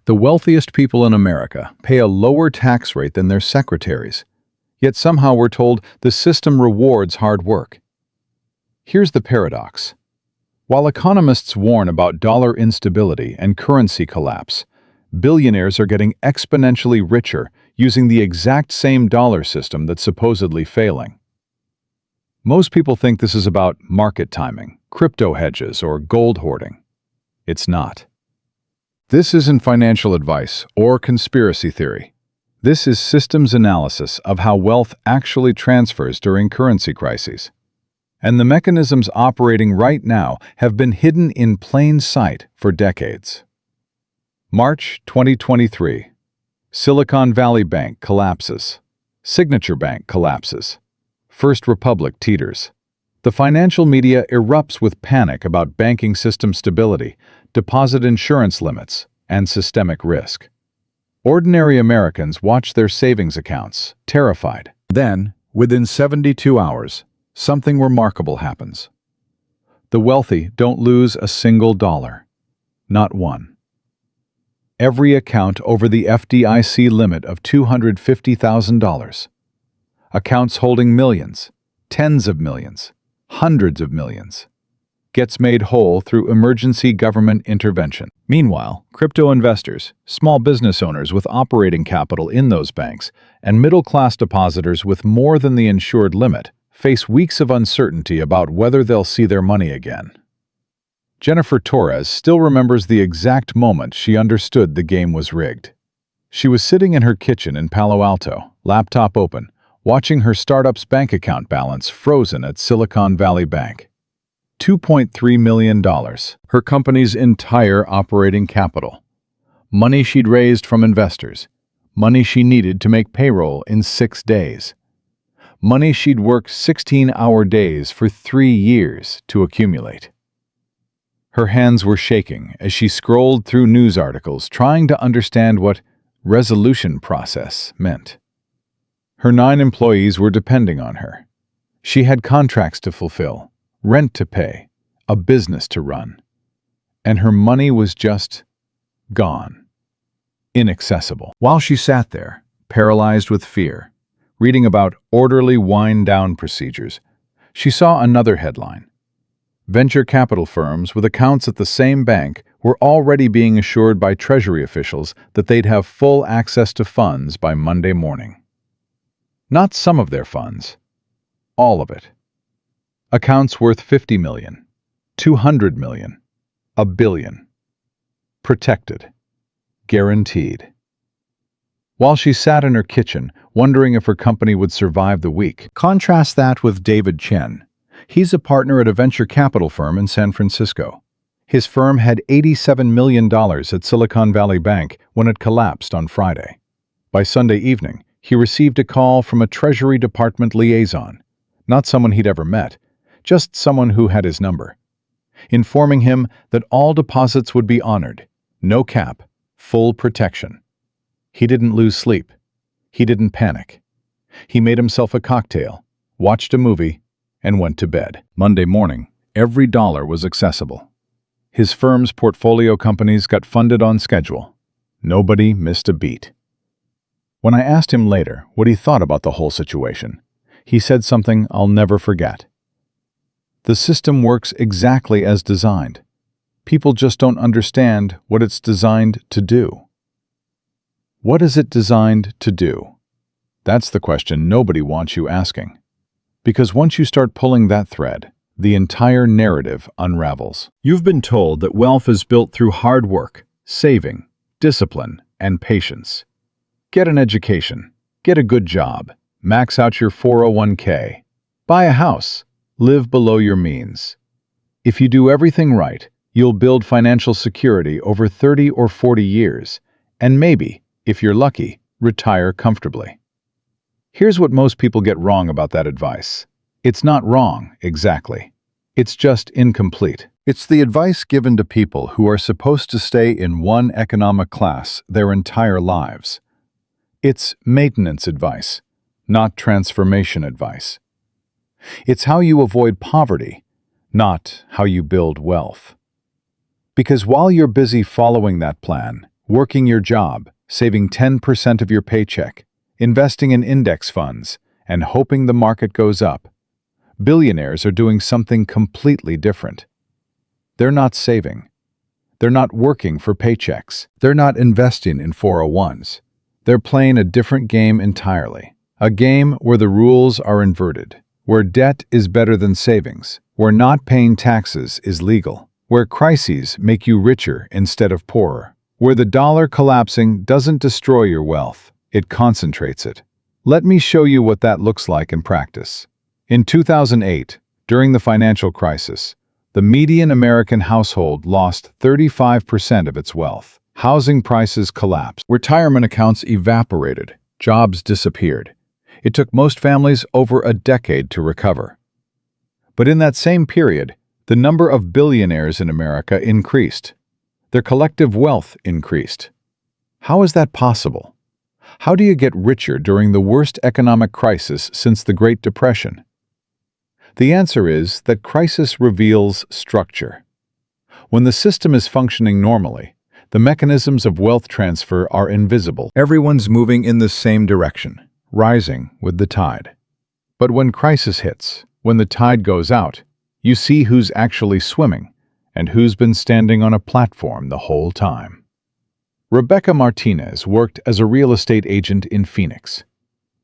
The wealthiest people in America pay a lower tax rate than their secretaries, yet somehow we're told the system rewards hard work. Here's the paradox. While economists warn about dollar instability and currency collapse, billionaires are getting exponentially richer using the exact same dollar system that's supposedly failing. Most people think this is about market timing, crypto hedges, or gold hoarding. It's not. This isn't financial advice or conspiracy theory. This is systems analysis of how wealth actually transfers during currency crises. And the mechanisms operating right now have been hidden in plain sight for decades. March 2023. Silicon Valley Bank collapses. Signature Bank collapses. First Republic teeters. The financial media erupts with panic about banking system stability, deposit insurance limits, and systemic risk. Ordinary Americans watch their savings accounts, terrified. Then, within 72 hours, something remarkable happens. The wealthy don't lose a single dollar. Not one. Every account over the FDIC limit of $250,000. Accounts holding millions, tens of millions, hundreds of millions, gets made whole through emergency government intervention. Meanwhile, crypto investors, small business owners with operating capital in those banks, and middle-class depositors with more than the insured limit face weeks of uncertainty about whether they'll see their money again. Jennifer Torres still remembers the exact moment she understood the game was rigged. She was sitting in her kitchen in Palo Alto, laptop open, watching her startup's bank account balance frozen at Silicon Valley Bank. $2.3 million, her company's entire operating capital. Money she'd raised from investors. Money she needed to make payroll in 6 days. Money she'd worked 16-hour days for 3 years to accumulate. Her hands were shaking as she scrolled through news articles trying to understand what resolution process meant. Her 9 employees were depending on her. She had contracts to fulfill, rent to pay, a business to run. And her money was just gone. Inaccessible. While she sat there, paralyzed with fear, reading about orderly wind-down procedures, she saw another headline. Venture capital firms with accounts at the same bank were already being assured by Treasury officials that they'd have full access to funds by Monday morning. Not some of their funds, all of it. Accounts worth $50 million, $200 million, $1 billion. Protected. Guaranteed. While she sat in her kitchen, wondering if her company would survive the week, contrast that with David Chen. He's a partner at a venture capital firm in San Francisco. His firm had $87 million at Silicon Valley Bank when it collapsed on Friday. By Sunday evening, he received a call from a Treasury Department liaison, not someone he'd ever met, just someone who had his number, informing him that all deposits would be honored, no cap, full protection. He didn't lose sleep. He didn't panic. He made himself a cocktail, watched a movie, and went to bed. Monday morning, every dollar was accessible. His firm's portfolio companies got funded on schedule. Nobody missed a beat. When I asked him later what he thought about the whole situation, he said something I'll never forget. The system works exactly as designed. People just don't understand what it's designed to do. What is it designed to do? That's the question nobody wants you asking. Because once you start pulling that thread, the entire narrative unravels. You've been told that wealth is built through hard work, saving, discipline, and patience. Get an education, get a good job, max out your 401k, buy a house, live below your means. If you do everything right, you'll build financial security over 30 or 40 years, and maybe, if you're lucky, retire comfortably. Here's what most people get wrong about that advice. It's not wrong, exactly. It's just incomplete. It's the advice given to people who are supposed to stay in one economic class their entire lives. It's maintenance advice, not transformation advice. It's how you avoid poverty, not how you build wealth. Because while you're busy following that plan, Working your job, saving 10% of your paycheck, investing in index funds, and hoping the market goes up. Billionaires are doing something completely different. They're not saving. They're not working for paychecks. They're not investing in 401s. They're playing a different game entirely. A game where the rules are inverted, where debt is better than savings, where not paying taxes is legal, where crises make you richer instead of poorer, where the dollar collapsing doesn't destroy your wealth, it concentrates it. Let me show you what that looks like in practice. In 2008, during the financial crisis, the median American household lost 35% of its wealth. Housing prices collapsed. Retirement accounts evaporated. Jobs disappeared. It took most families over a decade to recover. But in that same period, the number of billionaires in America increased. Their collective wealth increased. How is that possible? How do you get richer during the worst economic crisis since the Great Depression? The answer is that crisis reveals structure. When the system is functioning normally, the mechanisms of wealth transfer are invisible. Everyone's moving in the same direction, rising with the tide. But when crisis hits, when the tide goes out, you see who's actually swimming and who's been standing on a platform the whole time. Rebecca Martinez worked as a real estate agent in Phoenix.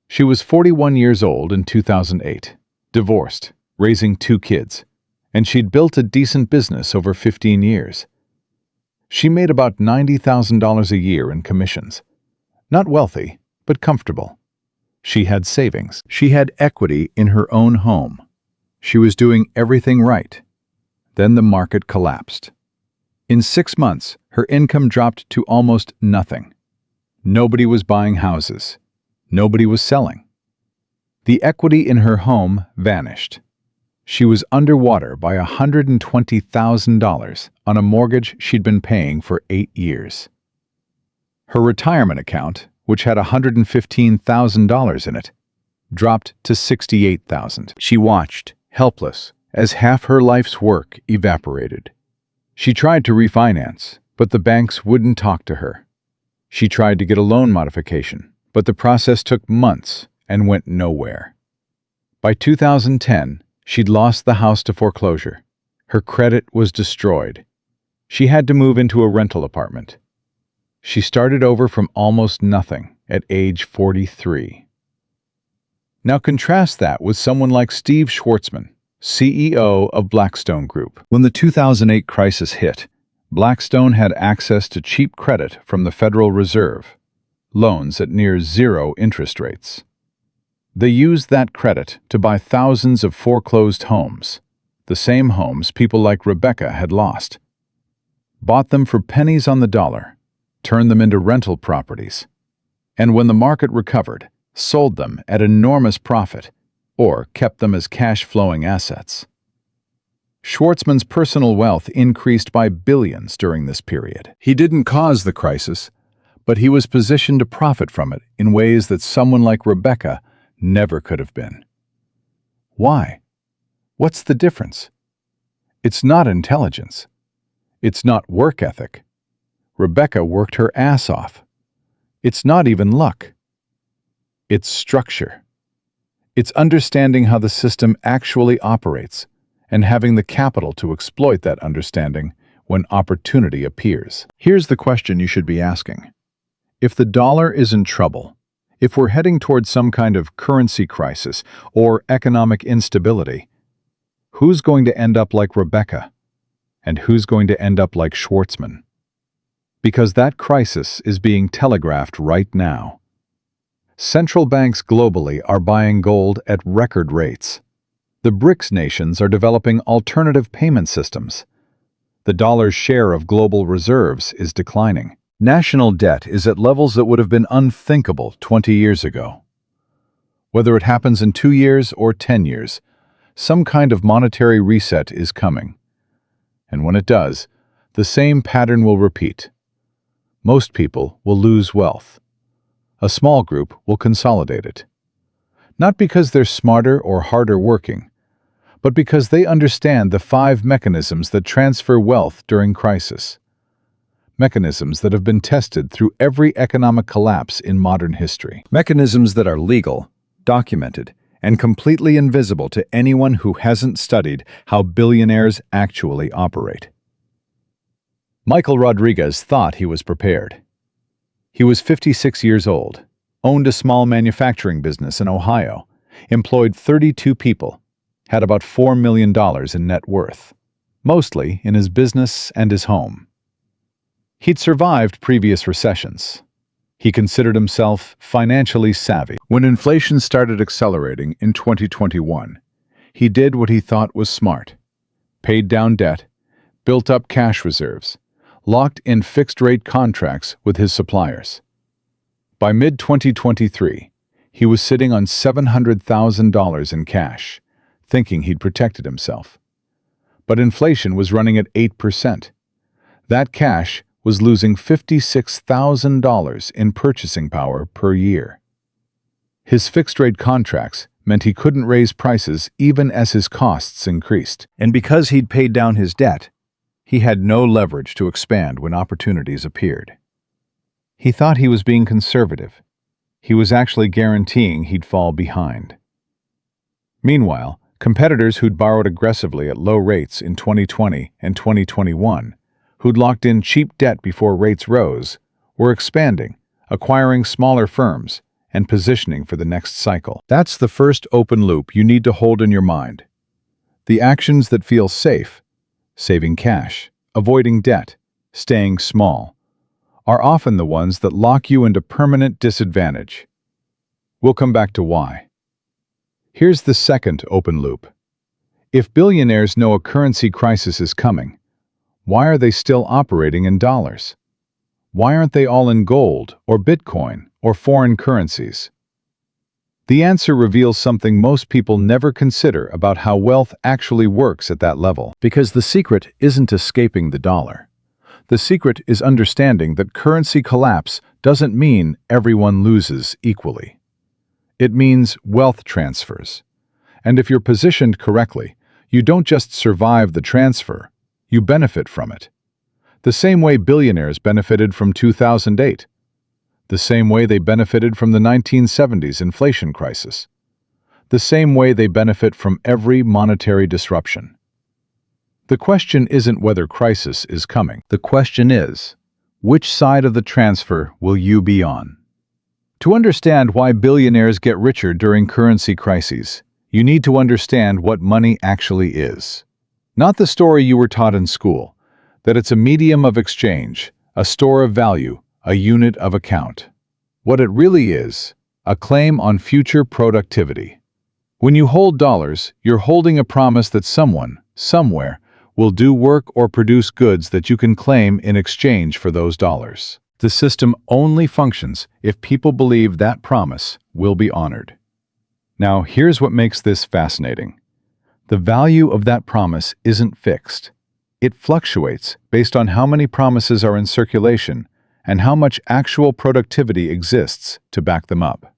She was 41 years old in 2008, divorced, raising 2 kids, and she'd built a decent business over 15 years. She made about $90,000 a year in commissions. Not wealthy, but comfortable. She had savings. She had equity in her own home. She was doing everything right. Then the market collapsed. In 6 months, her income dropped to almost nothing. Nobody was buying houses. Nobody was selling. The equity in her home vanished. She was underwater by $120,000 on a mortgage she'd been paying for 8 years. Her retirement account, which had $115,000 in it, dropped to $68,000. She watched, helpless, as half her life's work evaporated. She tried to refinance, but the banks wouldn't talk to her. She tried to get a loan modification, but the process took months and went nowhere. By 2010, she'd lost the house to foreclosure. Her credit was destroyed. She had to move into a rental apartment. She started over from almost nothing at age 43. Now contrast that with someone like Steve Schwartzman, CEO of Blackstone Group. When the 2008 crisis hit, Blackstone had access to cheap credit from the Federal Reserve, loans at near zero interest rates. They used that credit to buy thousands of foreclosed homes, the same homes people like Rebecca had lost. Bought them for pennies on the dollar, turned them into rental properties, and when the market recovered, sold them at enormous profit or kept them as cash-flowing assets. Schwartzman's personal wealth increased by billions during this period. He didn't cause the crisis, but he was positioned to profit from it in ways that someone like Rebecca never could have been. Why? What's the difference? It's not intelligence. It's not work ethic. Rebecca worked her ass off. It's not even luck. It's structure. It's understanding how the system actually operates and having the capital to exploit that understanding when opportunity appears. Here's the question you should be asking. If the dollar is in trouble, if we're heading towards some kind of currency crisis or economic instability, who's going to end up like Rebecca? And who's going to end up like Schwartzman? Because that crisis is being telegraphed right now. Central banks globally are buying gold at record rates. The BRICS nations are developing alternative payment systems. The dollar's share of global reserves is declining. National debt is at levels that would have been unthinkable 20 years ago. Whether it happens in 2 years or 10 years, some kind of monetary reset is coming. And when it does, the same pattern will repeat. Most people will lose wealth. A small group will consolidate it. Not because they're smarter or harder working, but because they understand the 5 mechanisms that transfer wealth during crisis. mechanisms that have been tested through every economic collapse in modern history. Mechanisms that are legal, documented, and completely invisible to anyone who hasn't studied how billionaires actually operate. Michael Rodriguez thought he was prepared. He was 56 years old, owned a small manufacturing business in Ohio, employed 32 people, had about $4 million in net worth, mostly in his business and his home. He'd survived previous recessions. He considered himself financially savvy. When inflation started accelerating in 2021, he did what he thought was smart. Paid down debt, built up cash reserves, locked in fixed-rate contracts with his suppliers. By mid-2023, he was sitting on $700,000 in cash, thinking he'd protected himself. But inflation was running at 8%. That cash was losing $56,000 in purchasing power per year. His fixed-rate contracts meant he couldn't raise prices even as his costs increased. And because he'd paid down his debt, he had no leverage to expand when opportunities appeared. He thought he was being conservative. He was actually guaranteeing he'd fall behind. Meanwhile, competitors who'd borrowed aggressively at low rates in 2020 and 2021, who'd locked in cheap debt before rates rose, were expanding, acquiring smaller firms, and positioning for the next cycle. That's the first open loop you need to hold in your mind. The actions that feel safe, saving cash, avoiding debt, staying small, are often the ones that lock you into permanent disadvantage. We'll come back to why. Here's the second open loop. If billionaires know a currency crisis is coming, why are they still operating in dollars? Why aren't they all in gold or Bitcoin or foreign currencies? The answer reveals something most people never consider about how wealth actually works at that level. Because the secret isn't escaping the dollar. The secret is understanding that currency collapse doesn't mean everyone loses equally. It means wealth transfers. And if you're positioned correctly, you don't just survive the transfer, you benefit from it. The same way billionaires benefited from 2008. The same way they benefited from the 1970s inflation crisis. The same way they benefit from every monetary disruption. The question isn't whether crisis is coming. The question is, which side of the transfer will you be on? To understand why billionaires get richer during currency crises, you need to understand what money actually is. Not the story you were taught in school, that it's a medium of exchange, a store of value, a unit of account. What it really is, a claim on future productivity. When you hold dollars, you're holding a promise that someone, somewhere, will do work or produce goods that you can claim in exchange for those dollars. The system only functions if people believe that promise will be honored. Now, here's what makes this fascinating. The value of that promise isn't fixed. It fluctuates based on how many promises are in circulation and how much actual productivity exists to back them up.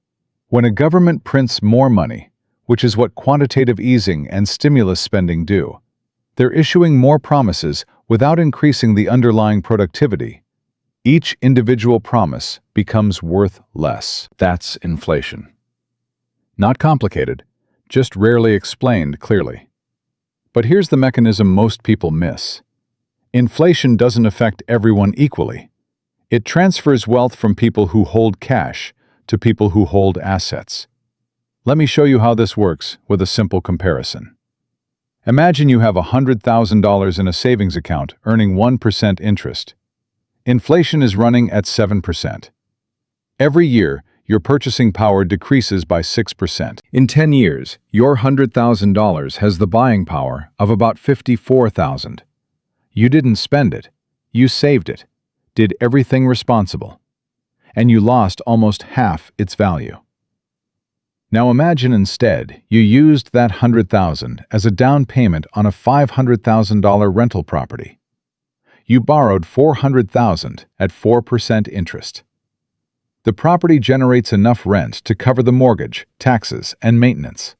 When a government prints more money, which is what quantitative easing and stimulus spending do, they're issuing more promises without increasing the underlying productivity. Each individual promise becomes worth less. That's inflation. Not complicated, just rarely explained clearly. But here's the mechanism most people miss. Inflation doesn't affect everyone equally. It transfers wealth from people who hold cash to people who hold assets. Let me show you how this works with a simple comparison. Imagine you have $100,000 in a savings account earning 1% interest. Inflation is running at 7%. Every year, your purchasing power decreases by 6%. In 10 years, your $100,000 has the buying power of about $54,000. You didn't spend it. You saved it, did everything responsible, and you lost almost half its value. Now imagine instead you used that $100,000 as a down payment on a $500,000 rental property. You borrowed $400,000 at 4% interest. The property generates enough rent to cover the mortgage, taxes, and maintenance.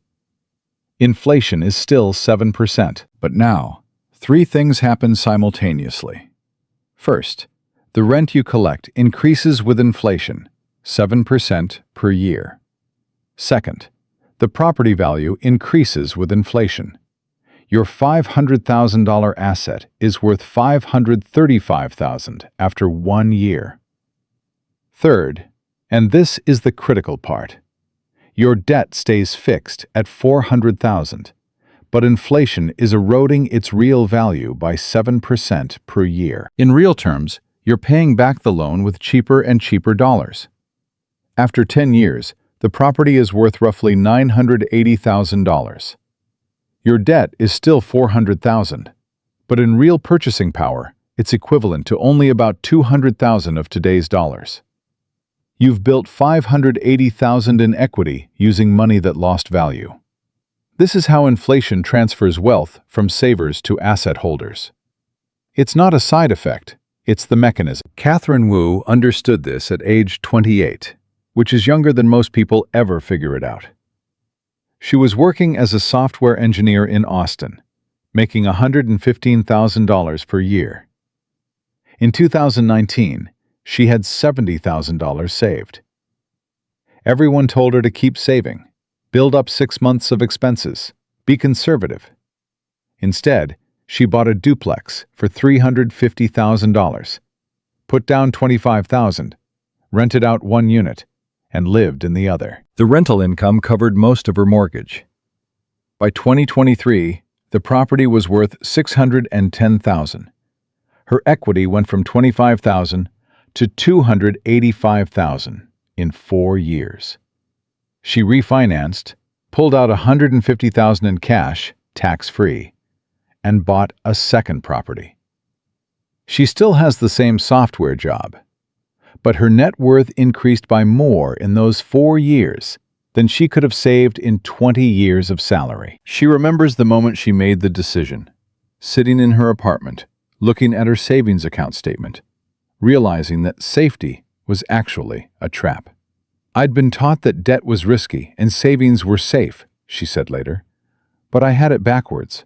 Inflation is still 7%, but now, three things happen simultaneously. First, The rent you collect increases with inflation, 7% per year. Second, the property value increases with inflation. Your $500,000 asset is worth $535,000 after 1 year. Third, and this is the critical part, your debt stays fixed at $400,000, but inflation is eroding its real value by 7% per year. In real terms, you're paying back the loan with cheaper and cheaper dollars. After 10 years, the property is worth roughly $980,000. Your debt is still $400,000, but in real purchasing power, it's equivalent to only about $200,000 of today's dollars. You've built $580,000 in equity using money that lost value. This is how inflation transfers wealth from savers to asset holders. It's not a side effect, it's the mechanism. Catherine Wu understood this at age 28, which is younger than most people ever figure it out. She was working as a software engineer in Austin, making $115,000 per year. In 2019, she had $70,000 saved. Everyone told her to keep saving, build up 6 months of expenses, be conservative. Instead, she bought a duplex for $350,000, put down $25,000, rented out 1 unit, and lived in the other. The rental income covered most of her mortgage. By 2023, the property was worth $610,000. Her equity went from $25,000 to $285,000 in 4 years. She refinanced, pulled out $150,000 in cash, tax-free, and bought a second property. She still has the same software job, but her net worth increased by more in those 4 years than she could have saved in 20 years of salary. She remembers the moment she made the decision, sitting in her apartment, looking at her savings account statement, realizing that safety was actually a trap. "I'd been taught that debt was risky and savings were safe," she said later, "but I had it backwards.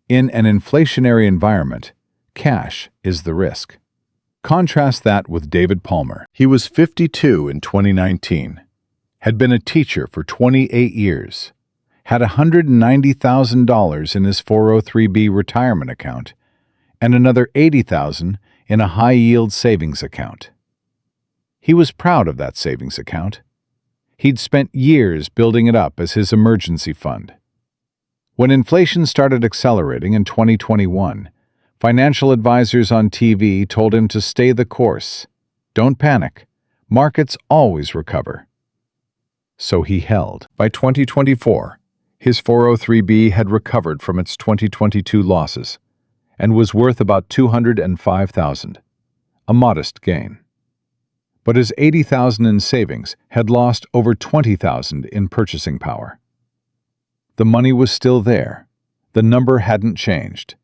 In an inflationary environment, cash is the risk." Contrast that with David Palmer. He was 52 in 2019, had been a teacher for 28 years, had $190,000 in his 403(b) retirement account, and another $80,000 in a high-yield savings account. He was proud of that savings account. He'd spent years building it up as his emergency fund. When inflation started accelerating in 2021, financial advisors on TV told him to stay the course. Don't panic. Markets always recover. So he held. By 2024, his 403(b) had recovered from its 2022 losses and was worth about $205,000, a modest gain. But his $80,000 in savings had lost over $20,000 in purchasing power. The money was still there. The number hadn't changed.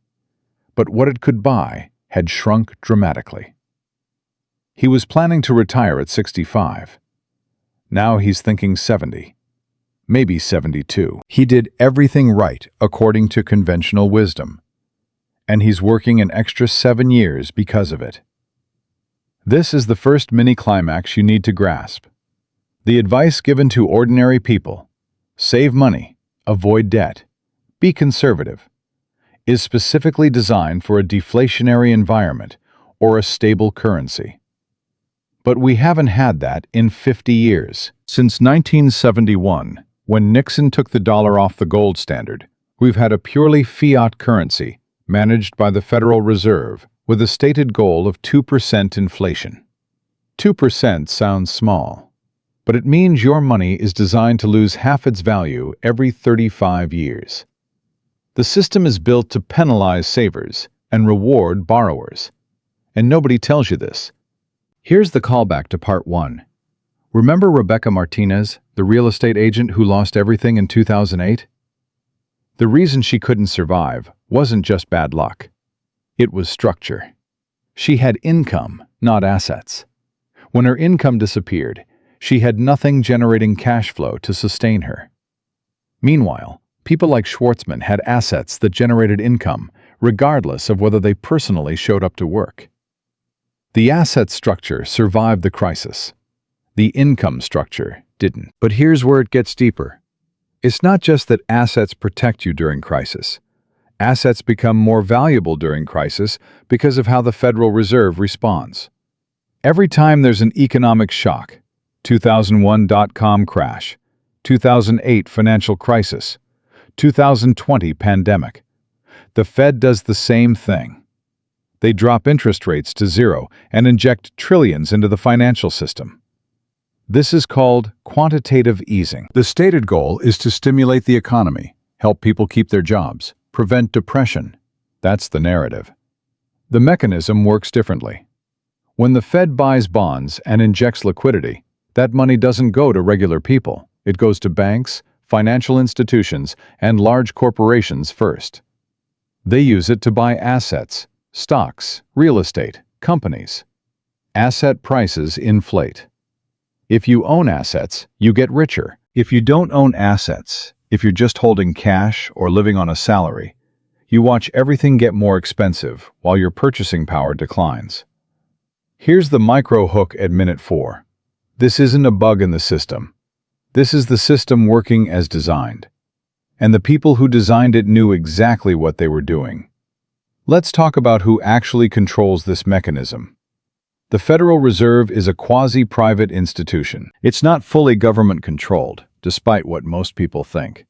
But what it could buy had shrunk dramatically. He was planning to retire at 65. Now he's thinking 70, maybe 72. He did everything right according to conventional wisdom, and he's working an extra 7 years because of it. This is the first mini-climax you need to grasp. The advice given to ordinary people, save money, avoid debt, be conservative, is specifically designed for a deflationary environment or a stable currency. But we haven't had that in 50 years. Since 1971, when Nixon took the dollar off the gold standard, we've had a purely fiat currency managed by the Federal Reserve with a stated goal of 2% inflation. 2% sounds small, but it means your money is designed to lose half its value every 35 years. The system is built to penalize savers and reward borrowers, and nobody tells you this. Here's the callback to part 1. Remember Rebecca Martinez, the real estate agent who lost everything in 2008? The reason she couldn't survive wasn't just bad luck. It was structure. She had income, not assets. When her income disappeared, she had nothing generating cash flow to sustain her. Meanwhile, people like Schwartzman had assets that generated income, regardless of whether they personally showed up to work. The asset structure survived the crisis. The income structure didn't. But here's where it gets deeper. It's not just that assets protect you during crisis. Assets become more valuable during crisis because of how the Federal Reserve responds. Every time there's an economic shock, 2001 dot-com crash, 2008 financial crisis, 2020 pandemic, the Fed does the same thing. They drop interest rates to zero and inject trillions into the financial system. This is called quantitative easing. The stated goal is to stimulate the economy, help people keep their jobs, prevent depression. That's the narrative. The mechanism works differently. When the Fed buys bonds and injects liquidity, that money doesn't go to regular people. It goes to banks, financial institutions, and large corporations first. They use it to buy assets, stocks, real estate, companies. Asset prices inflate. If you own assets, you get richer. If you don't own assets, if you're just holding cash or living on a salary, you watch everything get more expensive while your purchasing power declines. Here's the micro hook at minute 4. This isn't a bug in the system. This is the system working as designed. And the people who designed it knew exactly what they were doing. Let's talk about who actually controls this mechanism. The Federal Reserve is a quasi-private institution. It's not fully government-controlled, despite what most people think.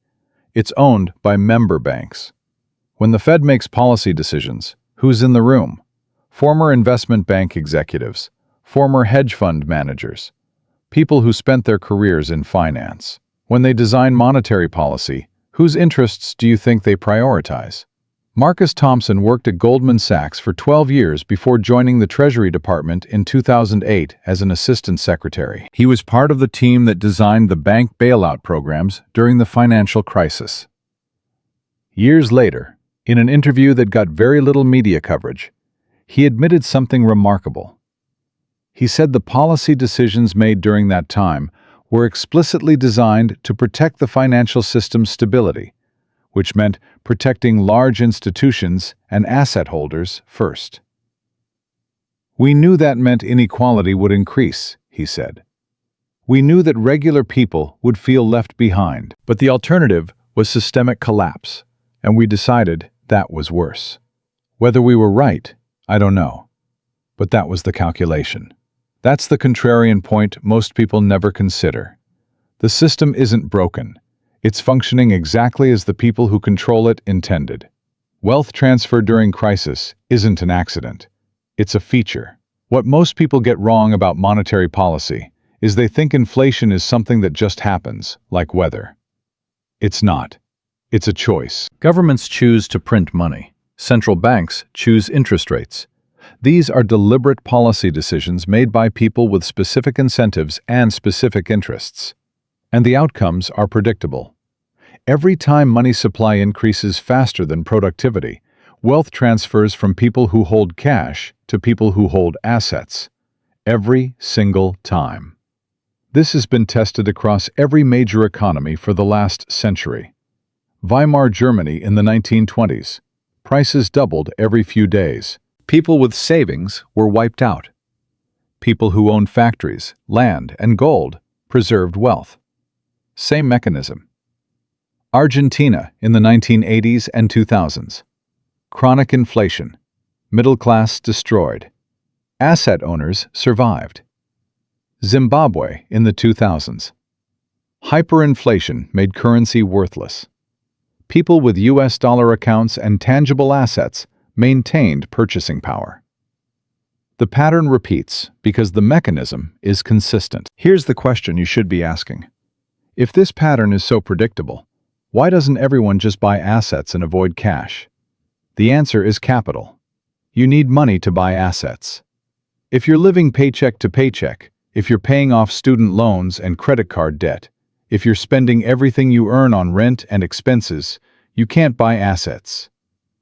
It's owned by member banks. When the Fed makes policy decisions, who's in the room? Former investment bank executives, former hedge fund managers, people who spent their careers in finance. When they design monetary policy, whose interests do you think they prioritize? Marcus Thompson worked at Goldman Sachs for 12 years before joining the Treasury Department in 2008 as an assistant secretary. He was part of the team that designed the bank bailout programs during the financial crisis. Years later, in an interview that got very little media coverage, he admitted something remarkable. He said the policy decisions made during that time were explicitly designed to protect the financial system's stability, which meant protecting large institutions and asset holders first. We knew that meant inequality would increase, he said. We knew that regular people would feel left behind, but the alternative was systemic collapse, and we decided that was worse. Whether we were right, I don't know, but that was the calculation. That's the contrarian point most people never consider. The system isn't broken. It's functioning exactly as the people who control it intended. Wealth transfer during crisis isn't an accident. It's a feature. What most people get wrong about monetary policy is they think inflation is something that just happens, like weather. It's not. It's a choice. Governments choose to print money. Central banks choose interest rates. These are deliberate policy decisions made by people with specific incentives and specific interests. And the outcomes are predictable. Every time money supply increases faster than productivity, wealth transfers from people who hold cash to people who hold assets. Every single time. This has been tested across every major economy for the last century. Weimar Germany in the 1920s. Prices doubled every few days. People with savings were wiped out. People who owned factories, land, and gold preserved wealth. Same mechanism. Argentina in the 1980s and 2000s. Chronic inflation. Middle class destroyed. Asset owners survived. Zimbabwe in the 2000s. Hyperinflation made currency worthless. People with US dollar accounts and tangible assets maintained purchasing power. The pattern repeats because the mechanism is consistent. Here's the question you should be asking. If this pattern is so predictable, why doesn't everyone just buy assets and avoid cash? The answer is capital. You need money to buy assets. If you're living paycheck to paycheck, if you're paying off student loans and credit card debt, if you're spending everything you earn on rent and expenses, you can't buy assets.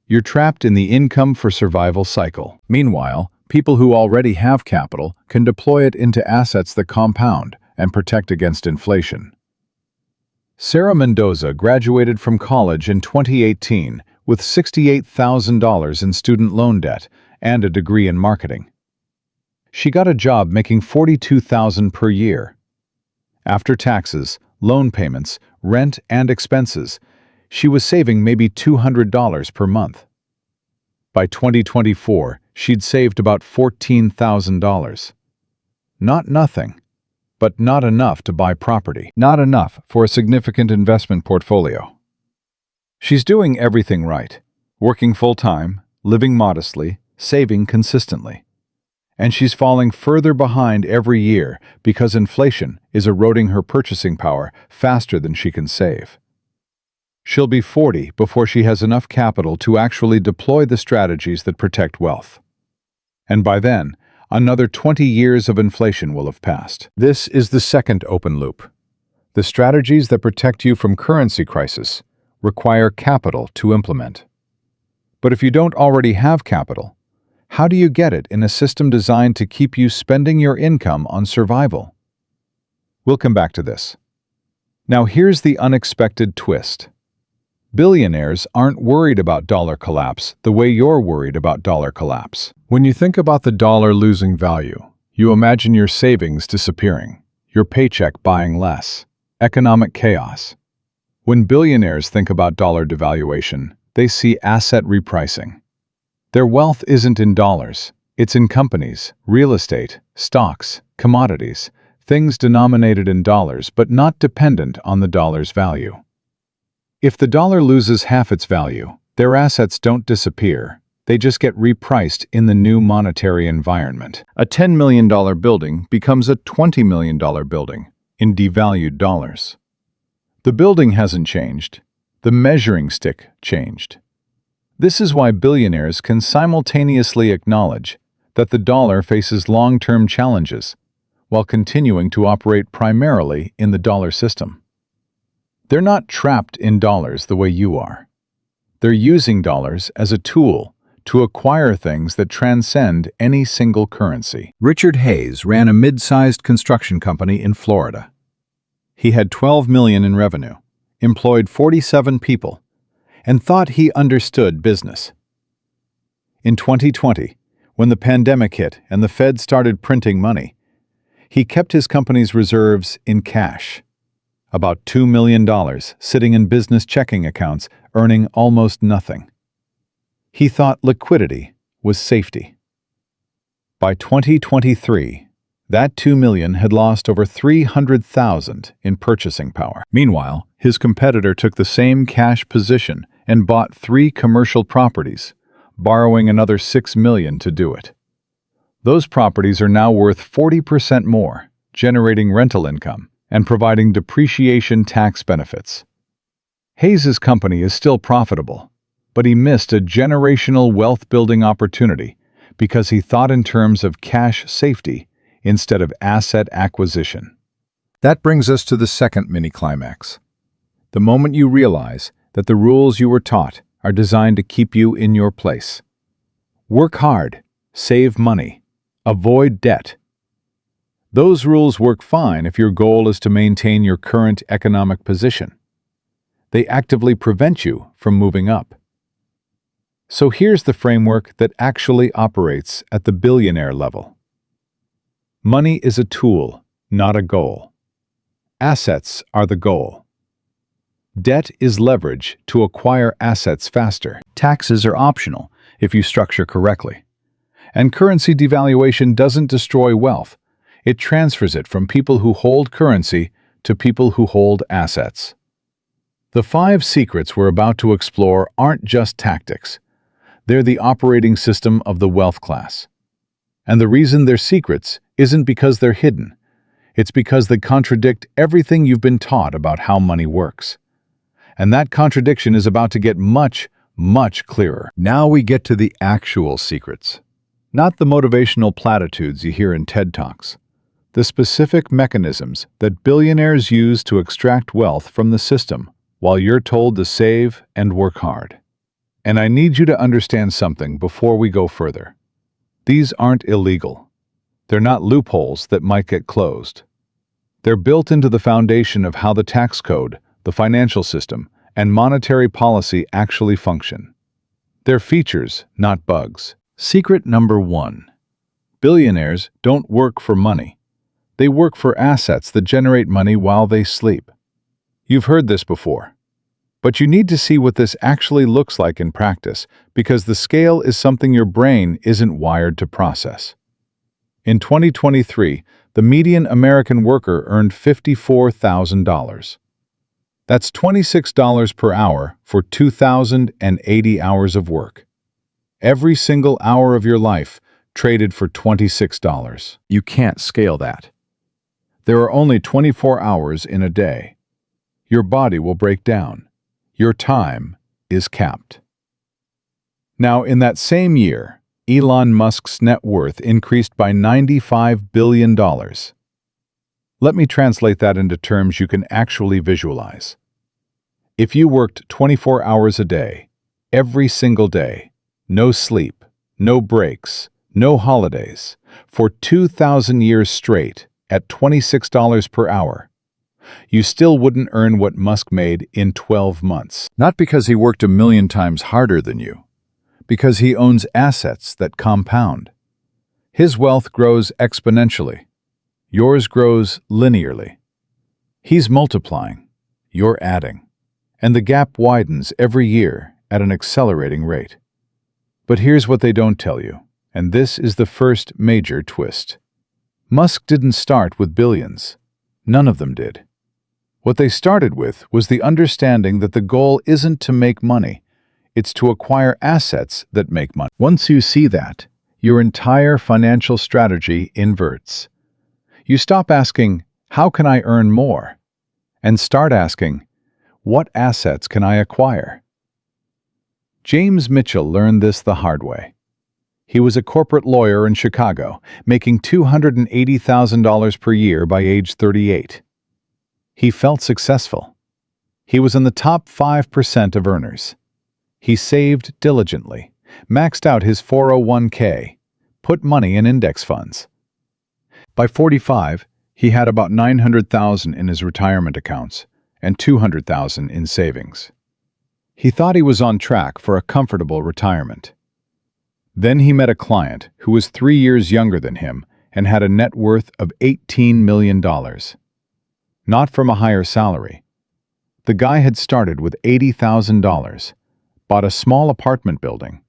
You're trapped in the income for survival cycle. Meanwhile, people who already have capital can deploy it into assets that compound and protect against inflation. Sarah Mendoza graduated from college in 2018 with $68,000 in student loan debt and a degree in marketing. She got a job making $42,000 per year. After taxes, loan payments, rent, and expenses, she was saving maybe $200 per month. By 2024, she'd saved about $14,000. Not nothing, but not enough to buy property. Not enough for a significant investment portfolio. She's doing everything right, working full-time, living modestly, saving consistently. And she's falling further behind every year because inflation is eroding her purchasing power faster than she can save. She'll be 40 before she has enough capital to actually deploy the strategies that protect wealth. And by then, another 20 years of inflation will have passed. This is the second open loop. The strategies that protect you from currency crisis require capital to implement. But if you don't already have capital, how do you get it in a system designed to keep you spending your income on survival? We'll come back to this. Now here's the unexpected twist. Billionaires aren't worried about dollar collapse the way you're worried about dollar collapse. When you think about the dollar losing value, you imagine your savings disappearing, your paycheck buying less, economic chaos. When billionaires think about dollar devaluation, they see asset repricing. Their wealth isn't in dollars, it's in companies, real estate, stocks, commodities, things denominated in dollars but not dependent on the dollar's value. If the dollar loses half its value, their assets don't disappear, they just get repriced in the new monetary environment. A $10 million building becomes a $20 million building in devalued dollars. The building hasn't changed, the measuring stick changed. This is why billionaires can simultaneously acknowledge that the dollar faces long-term challenges while continuing to operate primarily in the dollar system. They're not trapped in dollars the way you are. They're using dollars as a tool to acquire things that transcend any single currency. Richard Hayes ran a mid-sized construction company in Florida. He had $12 million in revenue, employed 47 people, and thought he understood business. In 2020, when the pandemic hit and the Fed started printing money, he kept his company's reserves in cash. About $2 million sitting in business checking accounts, earning almost nothing. He thought liquidity was safety. By 2023, that $2 million had lost over $300,000 in purchasing power. Meanwhile, his competitor took the same cash position and bought 3 commercial properties, borrowing another $6 million to do it. Those properties are now worth 40% more, generating rental income and providing depreciation tax benefits. Hayes's company is still profitable, but he missed a generational wealth-building opportunity because he thought in terms of cash safety instead of asset acquisition. That brings us to the second mini-climax. The moment you realize that the rules you were taught are designed to keep you in your place. Work hard, save money, avoid debt. Those rules work fine if your goal is to maintain your current economic position. They actively prevent you from moving up. So here's the framework that actually operates at the billionaire level. Money is a tool, not a goal. Assets are the goal. Debt is leverage to acquire assets faster. Taxes are optional if you structure correctly. And currency devaluation doesn't destroy wealth. It transfers it from people who hold currency to people who hold assets. The 5 secrets we're about to explore aren't just tactics. They're the operating system of the wealth class. And the reason they're secrets isn't because they're hidden. It's because they contradict everything you've been taught about how money works. And that contradiction is about to get much, much clearer. Now we get to the actual secrets. Not the motivational platitudes you hear in TED Talks. The specific mechanisms that billionaires use to extract wealth from the system while you're told to save and work hard. And I need you to understand something before we go further. These aren't illegal. They're not loopholes that might get closed. They're built into the foundation of how the tax code, the financial system, and monetary policy actually function. They're features, not bugs. Secret number 1. Billionaires don't work for money. They work for assets that generate money while they sleep. You've heard this before. But you need to see what this actually looks like in practice, because the scale is something your brain isn't wired to process. In 2023, the median American worker earned $54,000. That's $26 per hour for 2,080 hours of work. Every single hour of your life traded for $26. You can't scale that. There are only 24 hours in a day. Your body will break down. Your time is capped. Now, in that same year, Elon Musk's net worth increased by $95 billion. Let me translate that into terms you can actually visualize. If you worked 24 hours a day, every single day, no sleep, no breaks, no holidays, for 2,000 years straight at $26 per hour, you still wouldn't earn what Musk made in 12 months. Not because he worked a million times harder than you, because he owns assets that compound. His wealth grows exponentially. Yours grows linearly. He's multiplying. You're adding. And the gap widens every year at an accelerating rate. But here's what they don't tell you, and this is the first major twist. Musk didn't start with billions. None of them did. What they started with was the understanding that the goal isn't to make money, it's to acquire assets that make money. Once you see that, your entire financial strategy inverts. You stop asking, how can I earn more? And start asking, what assets can I acquire? James Mitchell learned this the hard way. He was a corporate lawyer in Chicago, making $280,000 per year by age 38. He felt successful. He was in the top 5% of earners. He saved diligently, maxed out his 401k, put money in index funds. By 45, he had about $900,000 in his retirement accounts and $200,000 in savings. He thought he was on track for a comfortable retirement. Then he met a client who was 3 years younger than him and had a net worth of $18 million. Not from a higher salary. The guy had started with $80,000, bought a small apartment building,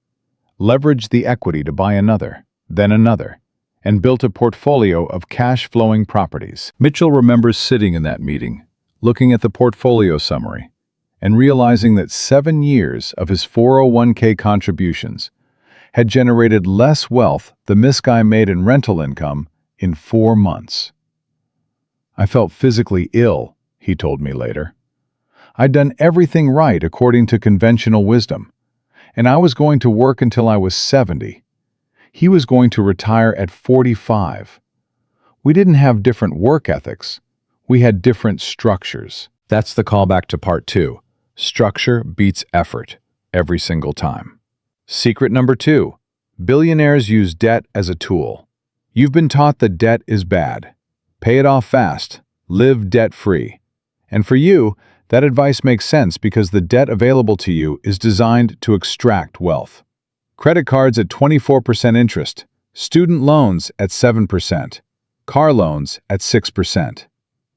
leveraged the equity to buy another, then another, and built a portfolio of cash-flowing properties. Mitchell remembers sitting in that meeting, looking at the portfolio summary, and realizing that 7 years of his 401k contributions had generated less wealth than this guy made in rental income in 4 months. I felt physically ill, he told me later. I'd done everything right according to conventional wisdom, and I was going to work until I was 70. He was going to retire at 45. We didn't have different work ethics. We had different structures. That's the callback to part 2. Structure beats effort, every single time. Secret number 2. Billionaires use debt as a tool. You've been taught that debt is bad. Pay it off fast. Live debt-free. And for you, that advice makes sense because the debt available to you is designed to extract wealth. Credit cards at 24% interest, student loans at 7%, car loans at 6%.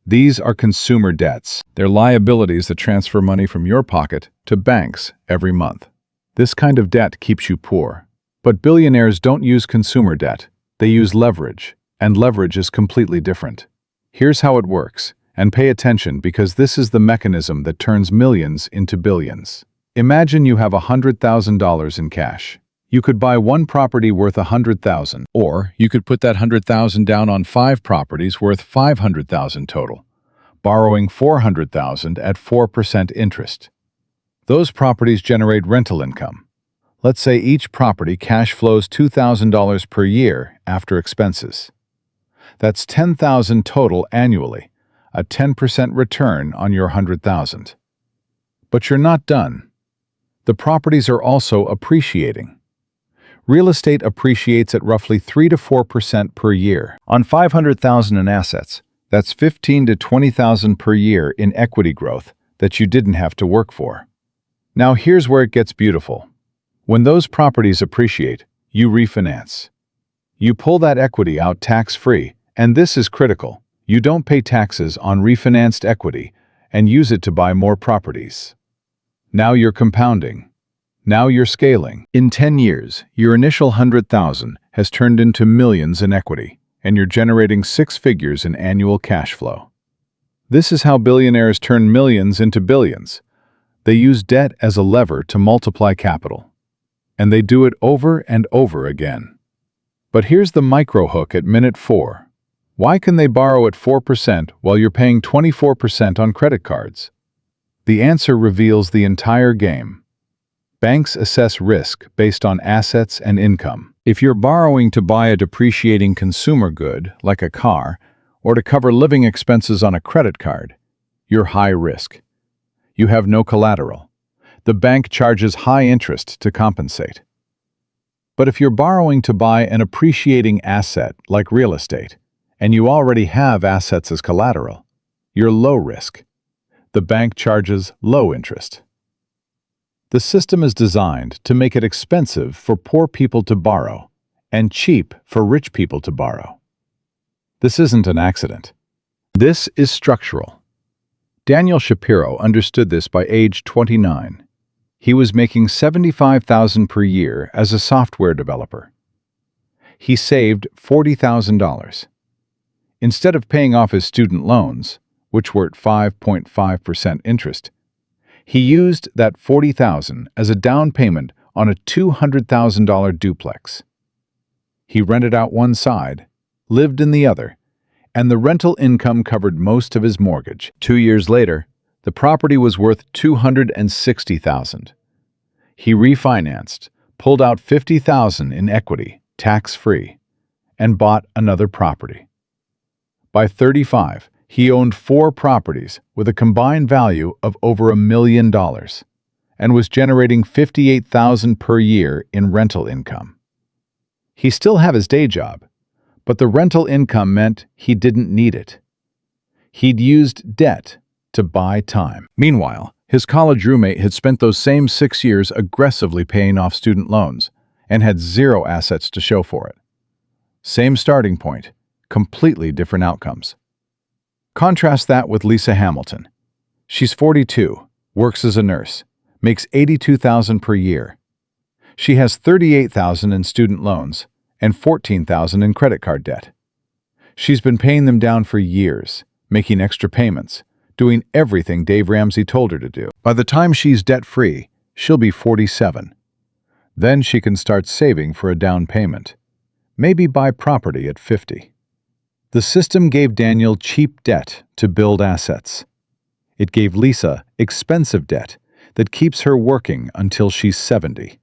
These are consumer debts. They're liabilities that transfer money from your pocket to banks every month. This kind of debt keeps you poor. But billionaires don't use consumer debt. They use leverage, and leverage is completely different. Here's how it works, and pay attention because this is the mechanism that turns millions into billions. Imagine you have $100,000 in cash. You could buy one property worth $100,000, or you could put that $100,000 down on 5 properties worth $500,000 total, borrowing $400,000 at 4% interest. Those properties generate rental income. Let's say each property cash flows $2,000 per year after expenses. That's $10,000 total annually, a 10% return on your $100,000. But you're not done. The properties are also appreciating. Real estate appreciates at roughly 3 to 4% per year. On $500,000 in assets, that's $15,000 to $20,000 per year in equity growth that you didn't have to work for. Now here's where it gets beautiful. When those properties appreciate, you refinance. You pull that equity out tax-free, and this is critical. You don't pay taxes on refinanced equity and use it to buy more properties. Now you're compounding. Now you're scaling. In 10 years, your initial 100,000 has turned into millions in equity, and you're generating 6 figures in annual cash flow. This is how billionaires turn millions into billions. They use debt as a lever to multiply capital. And they do it over and over again. But here's the micro hook at minute 4. Why can they borrow at 4% while you're paying 24% on credit cards? The answer reveals the entire game. Banks assess risk based on assets and income. If you're borrowing to buy a depreciating consumer good, like a car, or to cover living expenses on a credit card, you're high risk. You have no collateral. The bank charges high interest to compensate. But if you're borrowing to buy an appreciating asset like real estate, and you already have assets as collateral, you're low risk. The bank charges low interest. The system is designed to make it expensive for poor people to borrow and cheap for rich people to borrow. This isn't an accident. This is structural. Daniel Shapiro understood this by age 29. He was making $75,000 per year as a software developer. He saved $40,000. Instead of paying off his student loans, which were at 5.5% interest, he used that $40,000 as a down payment on a $200,000 duplex. He rented out one side, lived in the other, and the rental income covered most of his mortgage. 2 years later, the property was worth $260,000. He refinanced, pulled out $50,000 in equity, tax-free, and bought another property. By 35, he owned 4 properties with a combined value of over $1 million and was generating $58,000 per year in rental income. He still had his day job, but the rental income meant he didn't need it. He'd used debt to buy time. Meanwhile, his college roommate had spent those same 6 years aggressively paying off student loans and had 0 assets to show for it. Same starting point, completely different outcomes. Contrast that with Lisa Hamilton. She's 42, works as a nurse, makes $82,000 per year. She has $38,000 in student loans and $14,000 in credit card debt. She's been paying them down for years, making extra payments, doing everything Dave Ramsey told her to do. By the time she's debt-free, she'll be 47. Then she can start saving for a down payment, maybe buy property at 50. The system gave Daniel cheap debt to build assets. It gave Lisa expensive debt that keeps her working until she's 70.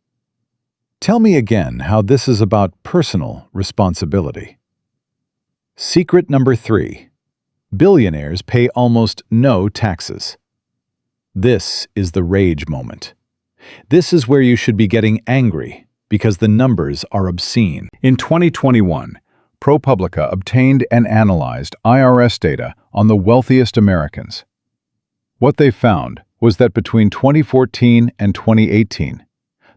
Tell me again how this is about personal responsibility. Secret number 3. Billionaires pay almost no taxes. This is the rage moment. This is where you should be getting angry because the numbers are obscene. In 2021, ProPublica obtained and analyzed IRS data on the wealthiest Americans. What they found was that between 2014 and 2018,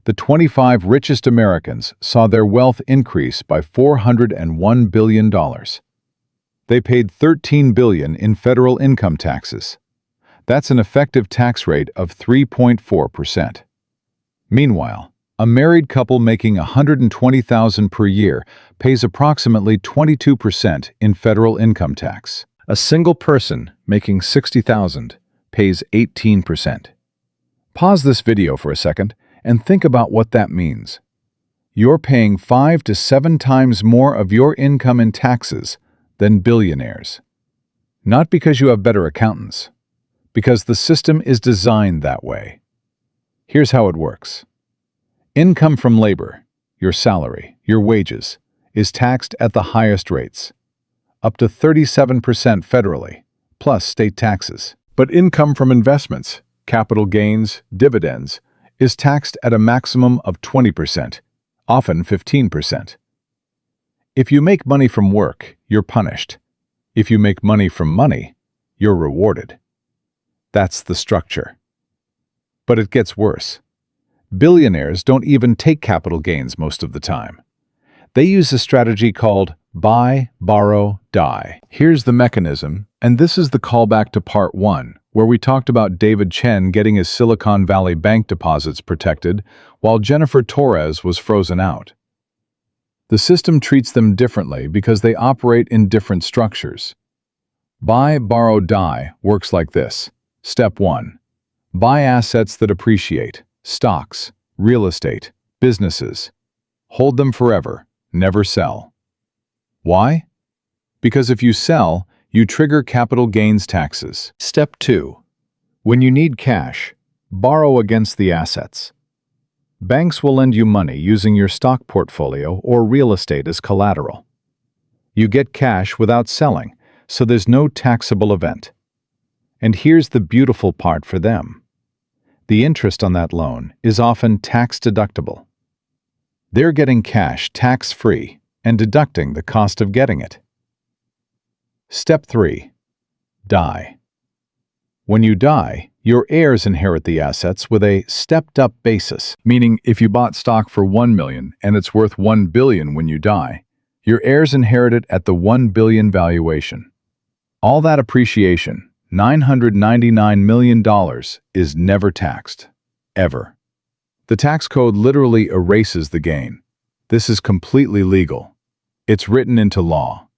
the 25 richest Americans saw their wealth increase by $401 billion. They paid $13 billion in federal income taxes. That's an effective tax rate of 3.4%. Meanwhile, a married couple making $120,000 per year pays approximately 22% in federal income tax. A single person making $60,000 pays 18%. Pause this video for a second and think about what that means. You're paying 5 to 7 times more of your income in taxes than billionaires. Not because you have better accountants, because the system is designed that way. Here's how it works. Income from labor, your salary, your wages, is taxed at the highest rates, up to 37% federally, plus state taxes. But income from investments, capital gains, dividends, is taxed at a maximum of 20%, often 15%. If you make money from work, you're punished. If you make money from money, you're rewarded. That's the structure. But it gets worse. Billionaires don't even take capital gains most of the time. They use a strategy called buy, borrow, die. Here's the mechanism, and this is the callback to part 1, where we talked about David Chen getting his Silicon Valley bank deposits protected while Jennifer Torres was frozen out. The system treats them differently because they operate in different structures. Buy, borrow, die works like this. Step 1. Buy assets that appreciate: stocks, real estate, businesses. Hold them forever, never sell. Why? Because if you sell, you trigger capital gains taxes. Step 2. When you need cash, borrow against the assets. Banks will lend you money using your stock portfolio or real estate as collateral. You get cash without selling, so there's no taxable event. And here's the beautiful part for them. The interest on that loan is often tax-deductible. They're getting cash tax-free and deducting the cost of getting it. Step 3. Die. When you die, your heirs inherit the assets with a stepped-up basis, meaning if you bought stock for $1 million and it's worth $1 billion when you die, your heirs inherit it at the $1 billion valuation. All that appreciation, $999 million, is never taxed. Ever. The tax code literally erases the gain. This is completely legal. It's written into law.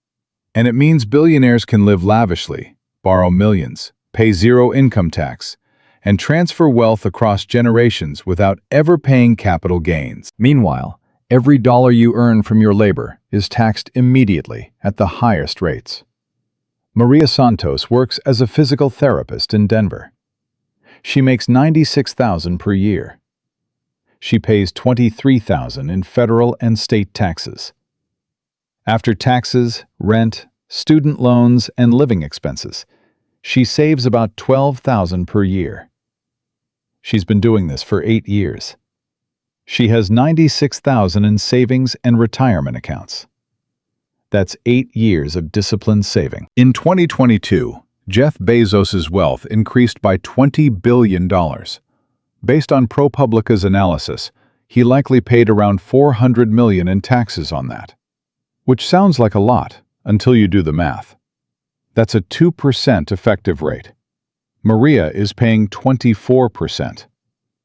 And it means billionaires can live lavishly, borrow millions, pay zero income tax, and transfer wealth across generations without ever paying capital gains. Meanwhile, every dollar you earn from your labor is taxed immediately at the highest rates. Maria Santos works as a physical therapist in Denver. She makes $96,000 per year. She pays $23,000 in federal and state taxes. After taxes, rent, student loans, and living expenses, she saves about $12,000 per year. She's been doing this for 8 years. She has $96,000 in savings and retirement accounts. That's 8 years of disciplined saving. In 2022, Jeff Bezos's wealth increased by $20 billion. Based on ProPublica's analysis, he likely paid around $400 million in taxes on that. Which sounds like a lot until you do the math. That's a 2% effective rate. Maria is paying 24%.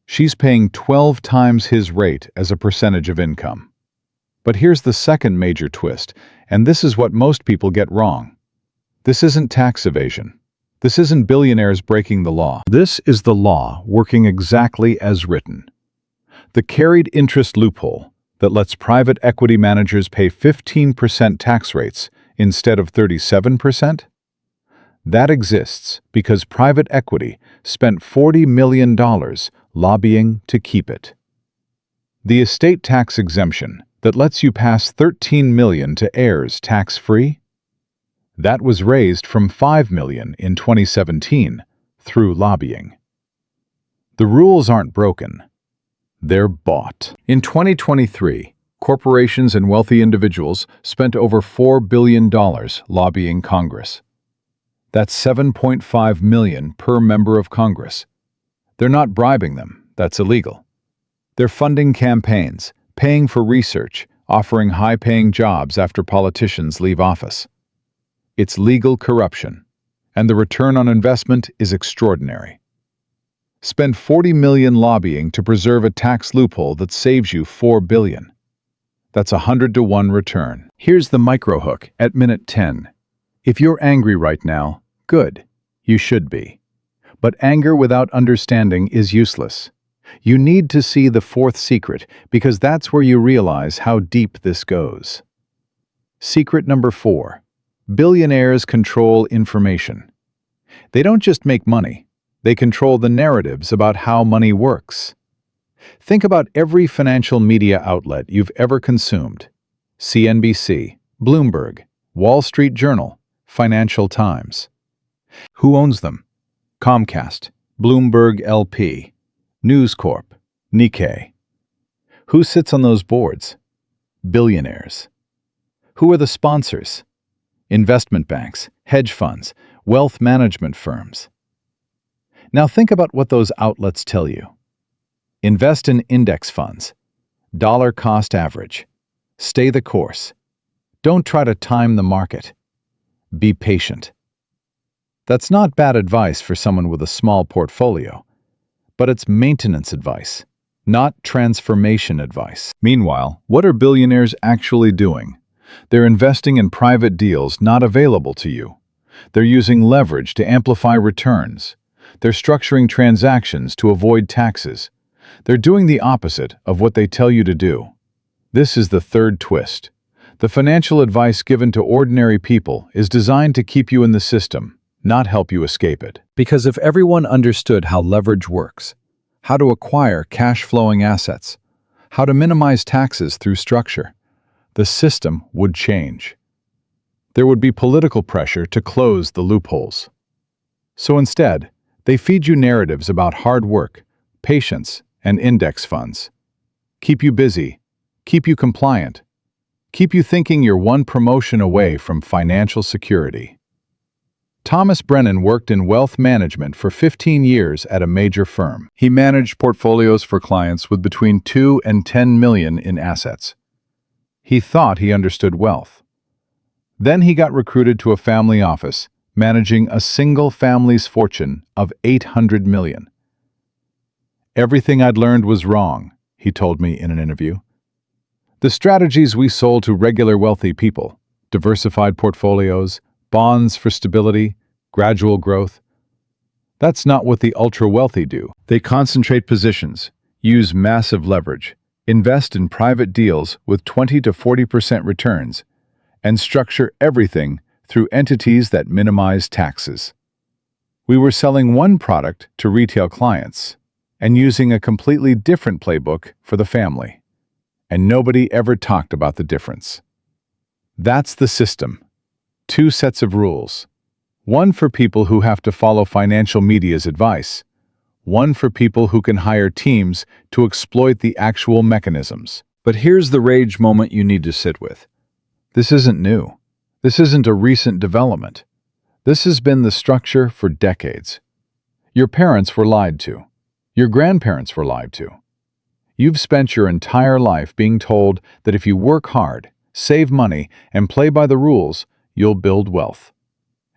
She's paying 12 times his rate as a percentage of income. But here's the second major twist, and this is what most people get wrong. This isn't tax evasion. This isn't billionaires breaking the law. This is the law working exactly as written. The carried interest loophole that lets private equity managers pay 15% tax rates instead of 37%? That exists because private equity spent $40 million lobbying to keep it. The estate tax exemption that lets you pass $13 million to heirs tax-free? That was raised from $5 million in 2017 through lobbying. The rules aren't broken. They're bought. In 2023, corporations and wealthy individuals spent over $4 billion lobbying Congress. That's $7.5 million per member of Congress. They're not bribing them. That's illegal. They're funding campaigns, paying for research, offering high-paying jobs after politicians leave office. It's legal corruption, and the return on investment is extraordinary. Spend $40 million lobbying to preserve a tax loophole that saves you $4 billion. That's a 100-to-1 return. Here's the micro-hook at minute 10. If you're angry right now, good. You should be. But anger without understanding is useless. You need to see the fourth secret, because that's where you realize how deep this goes. Secret number 4. Billionaires control information. They don't just make money. They control the narratives about how money works. Think about every financial media outlet you've ever consumed. CNBC, Bloomberg, Wall Street Journal, Financial Times. Who owns them? Comcast, Bloomberg LP, News Corp, Nikkei. Who sits on those boards? Billionaires. Who are the sponsors? Investment banks, hedge funds, wealth management firms. Now think about what those outlets tell you. Invest in index funds, dollar cost average, Stay the course. Don't try to time the market. Be patient. That's not bad advice for someone with a small portfolio, but it's maintenance advice, not transformation advice. Meanwhile, what are billionaires actually doing? They're investing in private deals not available to you. They're using leverage to amplify returns. They're structuring transactions to avoid taxes. They're doing the opposite of what they tell you to do. This is the third twist. The financial advice given to ordinary people is designed to keep you in the system, not help you escape it. Because if everyone understood how leverage works, how to acquire cash-flowing assets, how to minimize taxes through structure, the system would change. There would be political pressure to close the loopholes. So instead, they feed you narratives about hard work, patience, and index funds. Keep you busy, keep you compliant, keep you thinking you're one promotion away from financial security. Thomas Brennan worked in wealth management for 15 years at a major firm. He managed portfolios for clients with between 2 and 10 million in assets. He thought he understood wealth. Then he got recruited to a family office, managing a single family's fortune of 800 million. Everything I'd learned was wrong, he told me in an interview. The strategies we sold to regular wealthy people, diversified portfolios, bonds for stability, gradual growth, that's not what the ultra-wealthy do. They concentrate positions, use massive leverage, invest in private deals with 20 to 40% returns, and structure everything through entities that minimize taxes. We were selling one product to retail clients and using a completely different playbook for the family. And nobody ever talked about the difference. That's the system. 2 sets of rules. One for people who have to follow financial media's advice. One for people who can hire teams to exploit the actual mechanisms. But here's the rage moment you need to sit with. This isn't new. This isn't a recent development. This has been the structure for decades. Your parents were lied to. Your grandparents were lied to. You've spent your entire life being told that if you work hard, save money, and play by the rules, you'll build wealth.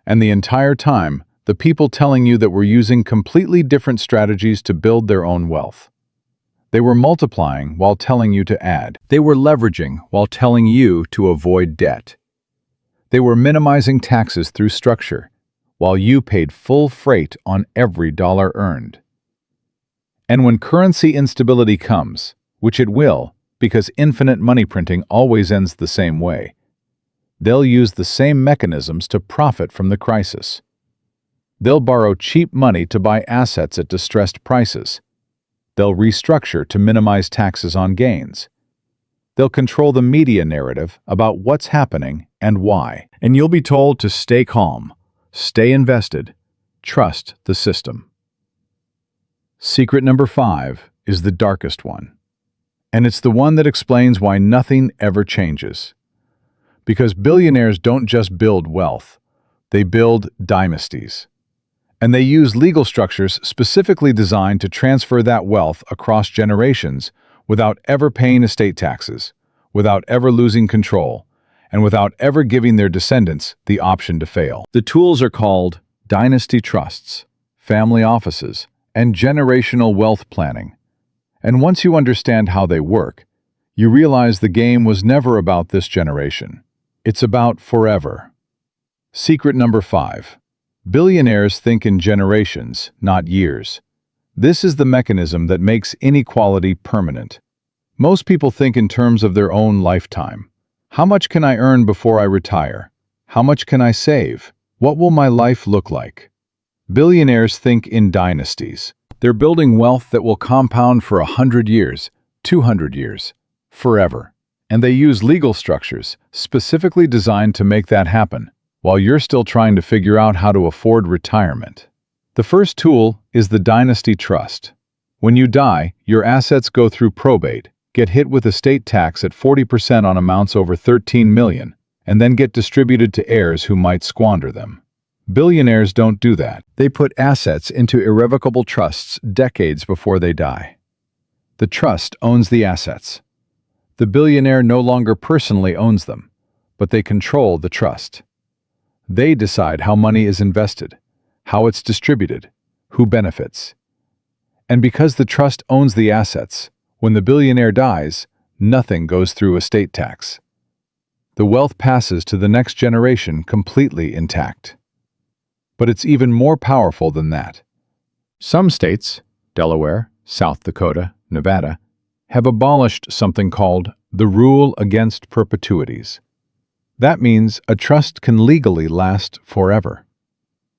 And the entire time, the people telling you that were using completely different strategies to build their own wealth. They were multiplying while telling you to add. They were leveraging while telling you to avoid debt. They were minimizing taxes through structure, while you paid full freight on every dollar earned. And when currency instability comes, which it will, because infinite money printing always ends the same way, they'll use the same mechanisms to profit from the crisis. They'll borrow cheap money to buy assets at distressed prices. They'll restructure to minimize taxes on gains. They'll control the media narrative about what's happening and why. And you'll be told to stay calm, stay invested, trust the system. Secret number 5 is the darkest one. And it's the one that explains why nothing ever changes. Because billionaires don't just build wealth, they build dynasties. And they use legal structures specifically designed to transfer that wealth across generations without ever paying estate taxes, without ever losing control, and without ever giving their descendants the option to fail. The tools are called dynasty trusts, family offices, and generational wealth planning. And once you understand how they work, you realize the game was never about this generation. It's about forever. Secret number 5. Billionaires think in generations, not years. This is the mechanism that makes inequality permanent. Most people think in terms of their own lifetime. How much can I earn before I retire? How much can I save? What will my life look like? Billionaires think in dynasties. They're building wealth that will compound for 100 years, 200 years, forever. And they use legal structures specifically designed to make that happen, while you're still trying to figure out how to afford retirement. The first tool is the dynasty trust. When you die, your assets go through probate, get hit with estate tax at 40% on amounts over 13 million, and then get distributed to heirs who might squander them. Billionaires don't do that. They put assets into irrevocable trusts decades before they die. The trust owns the assets. The billionaire no longer personally owns them, but they control the trust. They decide how money is invested, how it's distributed, who benefits. And because the trust owns the assets, when the billionaire dies, nothing goes through estate tax. The wealth passes to the next generation completely intact. But it's even more powerful than that. Some states, Delaware, South Dakota, Nevada, have abolished something called the rule against perpetuities. That means a trust can legally last forever.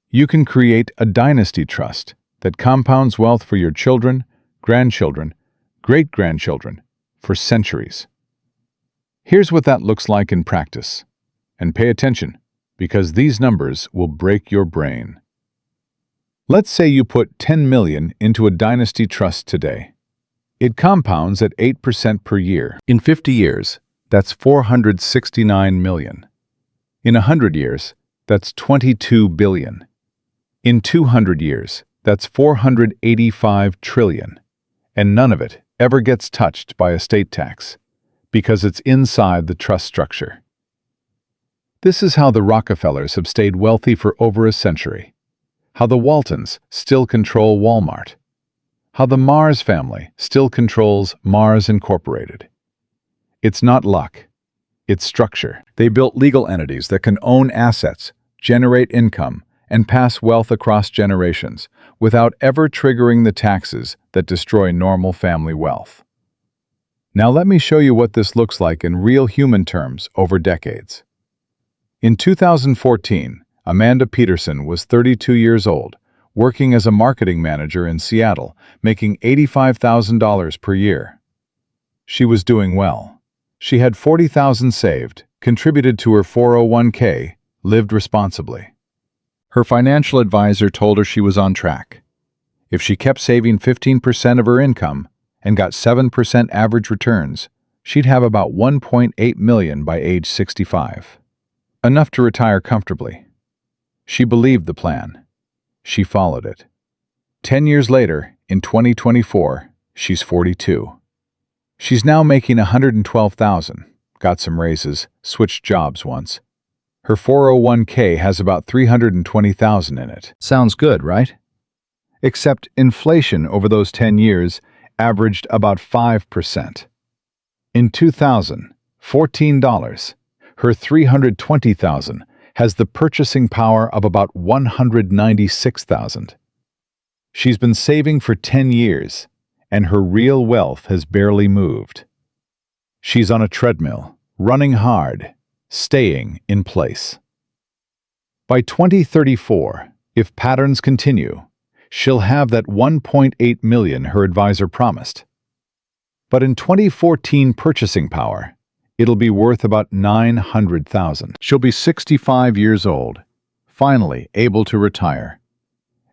You can create a dynasty trust that compounds wealth for your children, grandchildren, great-grandchildren, for centuries. Here's what that looks like in practice. And pay attention, because these numbers will break your brain. Let's say you put 10 million into a dynasty trust today. It compounds at 8% per year. In 50 years, that's 469 million. In 100 years, that's 22 billion. In 200 years, that's 485 trillion. And none of it ever gets touched by estate tax, because it's inside the trust structure. This is how the Rockefellers have stayed wealthy for over a century, how the Waltons still control Walmart, how the Mars family still controls Mars Incorporated. It's not luck, it's structure. They built legal entities that can own assets, generate income, and pass wealth across generations without ever triggering the taxes that destroy normal family wealth. Now let me show you what this looks like in real human terms over decades. In 2014, Amanda Peterson was 32 years old, working as a marketing manager in Seattle, making $85,000 per year. She was doing well. She had $40,000 saved, contributed to her 401k, lived responsibly. Her financial advisor told her she was on track. If she kept saving 15% of her income and got 7% average returns, she'd have about $1.8 million by age 65. Enough to retire comfortably. She believed the plan. She followed it. 10 years later, in 2024, she's 42. She's now making $112,000, got some raises, switched jobs once. Her 401k has about $320,000 in it. Sounds good, right? Except inflation over those 10 years averaged about 5%. In 2000, $14, her $320,000 has the purchasing power of about $196,000. She's been saving for 10 years, and her real wealth has barely moved. She's on a treadmill, running hard, staying in place. By 2034, if patterns continue, she'll have that $1.8 million her advisor promised. But in 2014 purchasing power, it'll be worth about $900,000. She'll be 65 years old, finally able to retire.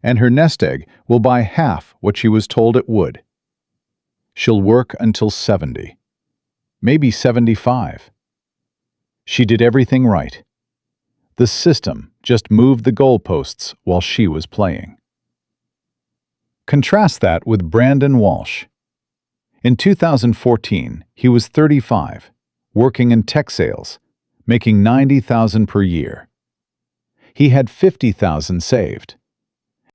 And her nest egg will buy half what she was told it would. She'll work until 70, maybe 75. She did everything right. The system just moved the goalposts while she was playing. Contrast that with Brandon Walsh. In 2014, he was 35, working in tech sales, making $90,000 per year. He had $50,000 saved.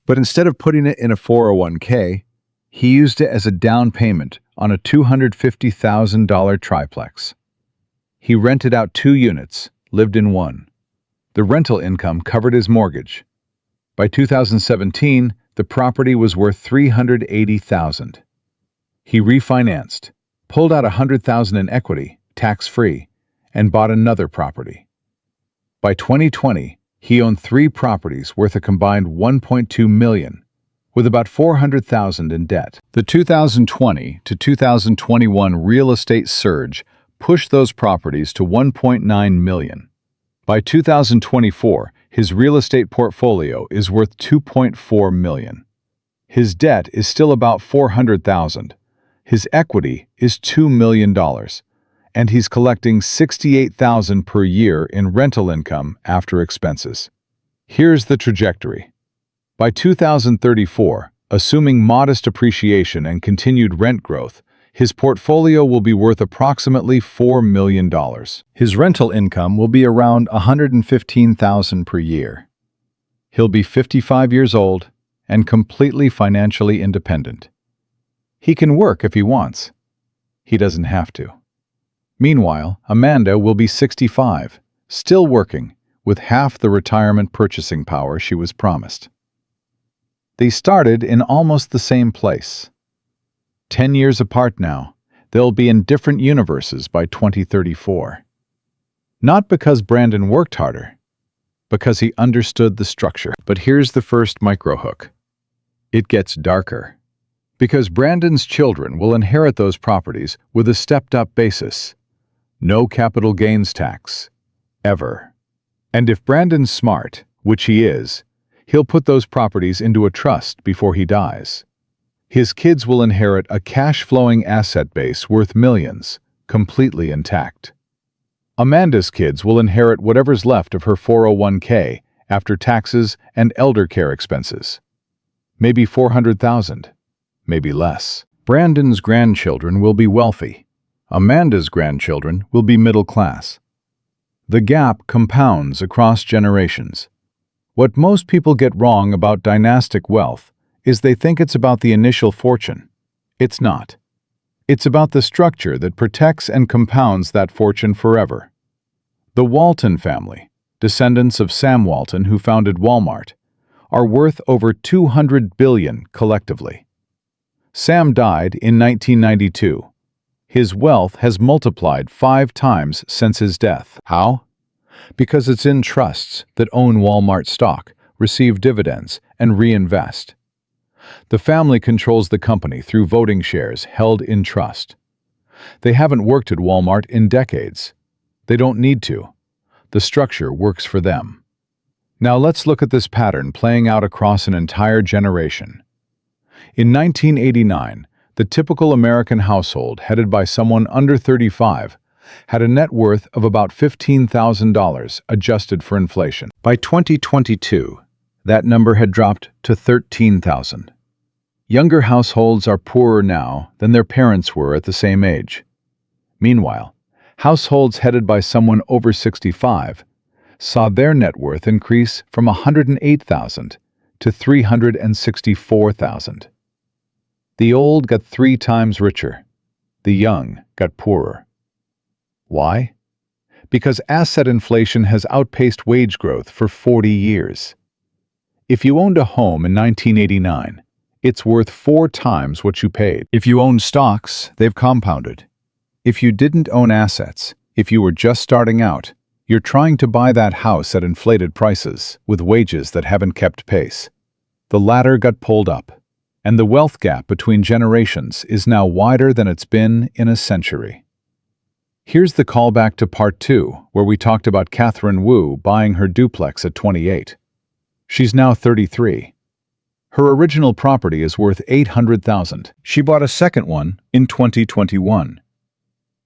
But instead of putting it in a 401k, he used it as a down payment on a $250,000 triplex. He rented out 2 units, lived in one. The rental income covered his mortgage. By 2017, the property was worth $380,000. He refinanced, pulled out $100,000 in equity, tax-free, and bought another property. By 2020, he owned 3 properties worth a combined $1.2 million, with about $400,000 in debt. The 2020 to 2021 real estate surge pushed those properties to $1.9 million. By 2024, his real estate portfolio is worth $2.4 million. His debt is still about $400,000. His equity is $2 million, and he's collecting $68,000 per year in rental income after expenses. Here's the trajectory. By 2034, assuming modest appreciation and continued rent growth, His portfolio will be worth approximately $4 million. His rental income will be around $115,000 per year. He'll be 55 years old and completely financially independent. He can work if he wants. He doesn't have to. Meanwhile, Amanda will be 65, still working, with half the retirement purchasing power she was promised. They started in almost the same place. 10 years apart now, they'll be in different universes by 2034. Not because Brandon worked harder, because he understood the structure. But here's the first microhook. It gets darker. Because Brandon's children will inherit those properties with a stepped-up basis. No capital gains tax. Ever. And if Brandon's smart, which he is, he'll put those properties into a trust before he dies. His kids will inherit a cash-flowing asset base worth millions, completely intact. Amanda's kids will inherit whatever's left of her 401k after taxes and elder care expenses. Maybe $400,000, maybe less. Brandon's grandchildren will be wealthy. Amanda's grandchildren will be middle class. The gap compounds across generations. What most people get wrong about dynastic wealth is they think it's about the initial fortune. It's not. It's about the structure that protects and compounds that fortune forever. The Walton family, descendants of Sam Walton who founded Walmart, are worth over $200 billion collectively. Sam died in 1992. His wealth has multiplied 5 times since his death. How? Because it's in trusts that own Walmart stock, receive dividends, and reinvest. The family controls the company through voting shares held in trust. They haven't worked at Walmart in decades. They don't need to. The structure works for them. Now let's look at this pattern playing out across an entire generation. In 1989, the typical American household headed by someone under 35 had a net worth of about $15,000 adjusted for inflation. By 2022, that number had dropped to $13,000. Younger households are poorer now than their parents were at the same age. Meanwhile, households headed by someone over 65 saw their net worth increase from $108,000 to $364,000. The old got 3 times richer. The young got poorer. Why? Because asset inflation has outpaced wage growth for 40 years. If you owned a home in 1989, it's worth 4 times what you paid. If you own stocks, they've compounded. If you didn't own assets, if you were just starting out, you're trying to buy that house at inflated prices with wages that haven't kept pace. The ladder got pulled up, and the wealth gap between generations is now wider than it's been in a century. Here's the callback to part 2, where we talked about Catherine Wu buying her duplex at 28. She's now 33. Her original property is worth $800,000. She bought a second one in 2021.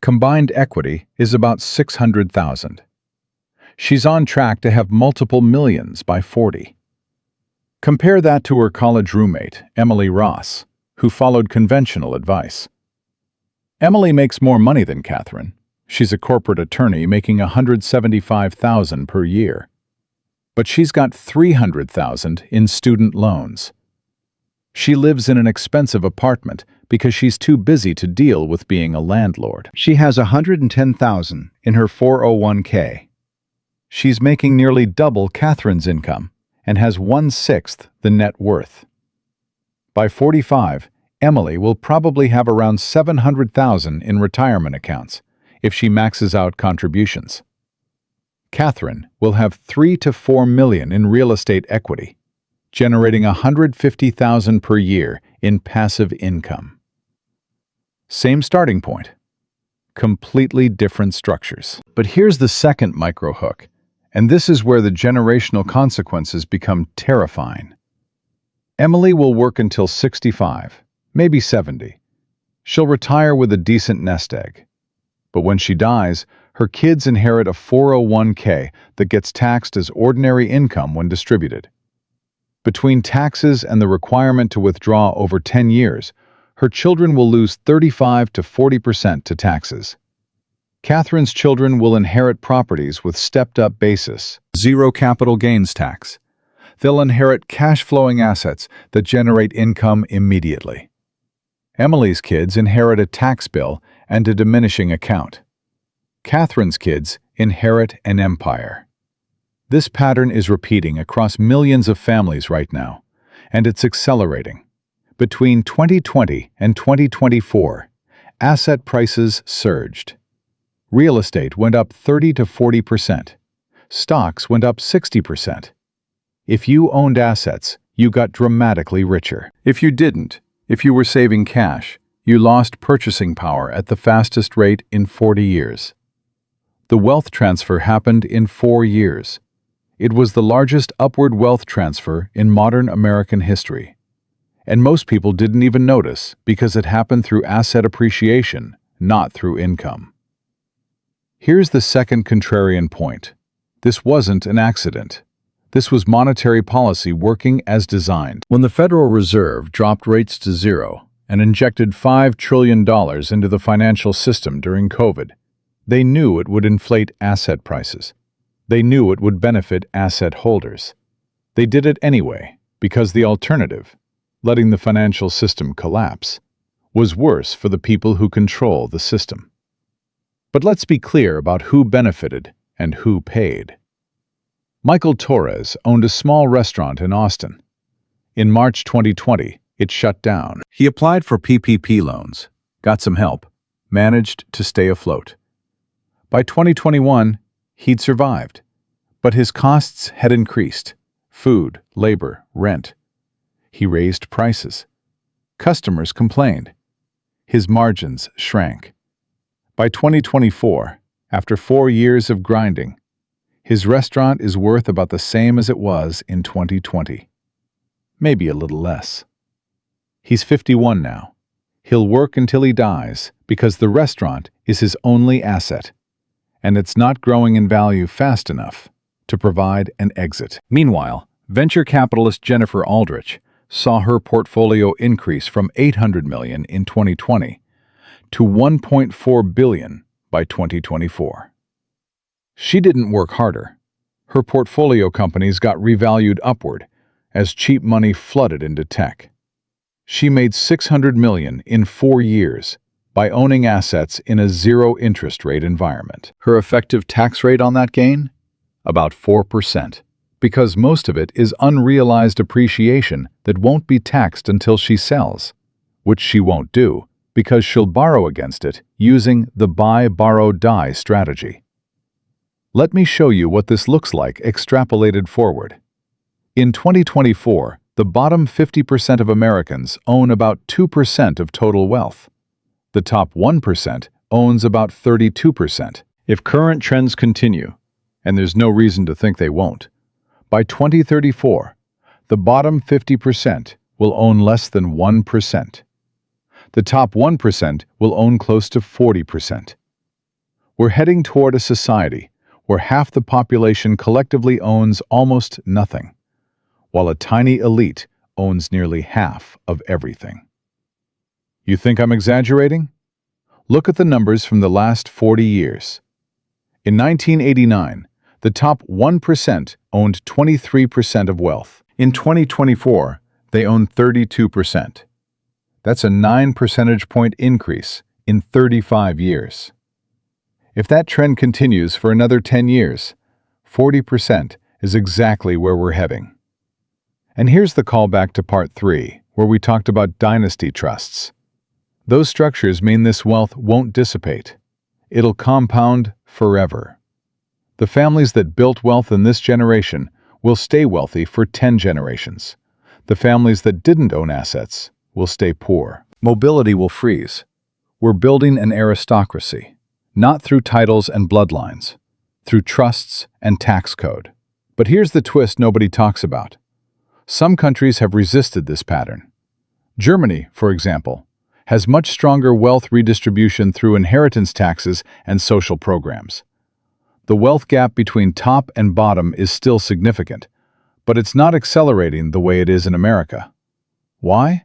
Combined equity is about $600,000. She's on track to have multiple millions by 40. Compare that to her college roommate, Emily Ross, who followed conventional advice. Emily makes more money than Catherine. She's a corporate attorney making $175,000 per year. But she's got $300,000 in student loans. She lives in an expensive apartment because she's too busy to deal with being a landlord. She has $110,000 in her 401k. She's making nearly double Catherine's income and has 1/6 the net worth. By 45, Emily will probably have around $700,000 in retirement accounts if she maxes out contributions. Catherine will have $3 to $4 million in real estate equity, generating $150,000 per year in passive income. Same starting point. Completely different structures. But here's the second microhook, and this is where the generational consequences become terrifying. Emily will work until 65, maybe 70. She'll retire with a decent nest egg. But when she dies, her kids inherit a 401k that gets taxed as ordinary income when distributed. Between taxes and the requirement to withdraw over 10 years, Her children will lose 35 to 40% to taxes. Catherine's children will inherit properties with stepped-up basis, zero capital gains tax. They'll inherit cash-flowing assets that generate income immediately. Emily's kids inherit a tax bill and a diminishing account. Catherine's kids inherit an empire. This pattern is repeating across millions of families right now, and it's accelerating. Between 2020 and 2024, asset prices surged. Real estate went up 30 to 40%. Stocks went up 60%. If you owned assets, you got dramatically richer. If you didn't, if you were saving cash, you lost purchasing power at the fastest rate in 40 years. The wealth transfer happened in 4 years. It was the largest upward wealth transfer in modern American history. And most people didn't even notice because it happened through asset appreciation, not through income. Here's the second contrarian point. This wasn't an accident. This was monetary policy working as designed. When the Federal Reserve dropped rates to zero and injected $5 trillion into the financial system during COVID, they knew it would inflate asset prices. They knew it would benefit asset holders. They did it anyway because the alternative, letting the financial system collapse, was worse for the people who control the system. But let's be clear about who benefited and who paid. Michael Torres owned a small restaurant in Austin. In March 2020, it shut down. He applied for PPP loans, got some help, managed to stay afloat. By 2021, he'd survived, but his costs had increased: food, labor, rent. He raised prices. Customers complained. His margins shrank. By 2024, after 4 years of grinding, his restaurant is worth about the same as it was in 2020. Maybe a little less. He's 51 now. He'll work until he dies because the restaurant is his only asset, and it's not growing in value fast enough to provide an exit. Meanwhile, venture capitalist Jennifer Aldrich saw her portfolio increase from $800 million in 2020 to $1.4 billion by 2024. She didn't work harder. Her portfolio companies got revalued upward as cheap money flooded into tech. She made $600 million in 4 years by owning assets in a zero-interest rate environment. Her effective tax rate on that gain? About 4%, because most of it is unrealized appreciation that won't be taxed until she sells, which she won't do because she'll borrow against it using the buy, borrow, die strategy. Let me show you what this looks like extrapolated forward. In 2024, the bottom 50% of Americans own about 2% of total wealth. The top 1% owns about 32%. If current trends continue, and there's no reason to think they won't, by 2034, the bottom 50% will own less than 1%. The top 1% will own close to 40%. We're heading toward a society where half the population collectively owns almost nothing, while a tiny elite owns nearly half of everything. You think I'm exaggerating? Look at the numbers from the last 40 years. In 1989, the top 1% owned 23% of wealth. In 2024, they own 32%. That's a 9 percentage point increase in 35 years. If that trend continues for another 10 years, 40% is exactly where we're heading. And here's the callback to Part 3, where we talked about dynasty trusts. Those structures mean this wealth won't dissipate. It'll compound forever. The families that built wealth in this generation will stay wealthy for 10 generations. The families that didn't own assets will stay poor. Mobility will freeze. We're building an aristocracy, not through titles and bloodlines, through trusts and tax code. But here's the twist nobody talks about. Some countries have resisted this pattern. Germany, for example, has much stronger wealth redistribution through inheritance taxes and social programs. The wealth gap between top and bottom is still significant, but it's not accelerating the way it is in America. Why?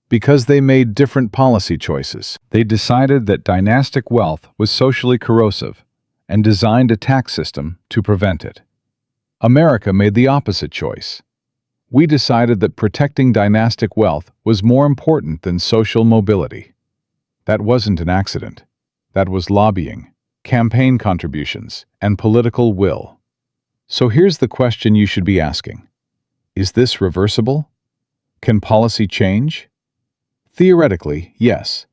Because they made different policy choices. They decided that dynastic wealth was socially corrosive and designed a tax system to prevent it. America made the opposite choice. We decided that protecting dynastic wealth was more important than social mobility. That wasn't an accident. That was lobbying, campaign contributions, and political will. So here's the question you should be asking. Is this reversible? Can policy change? Theoretically, yes.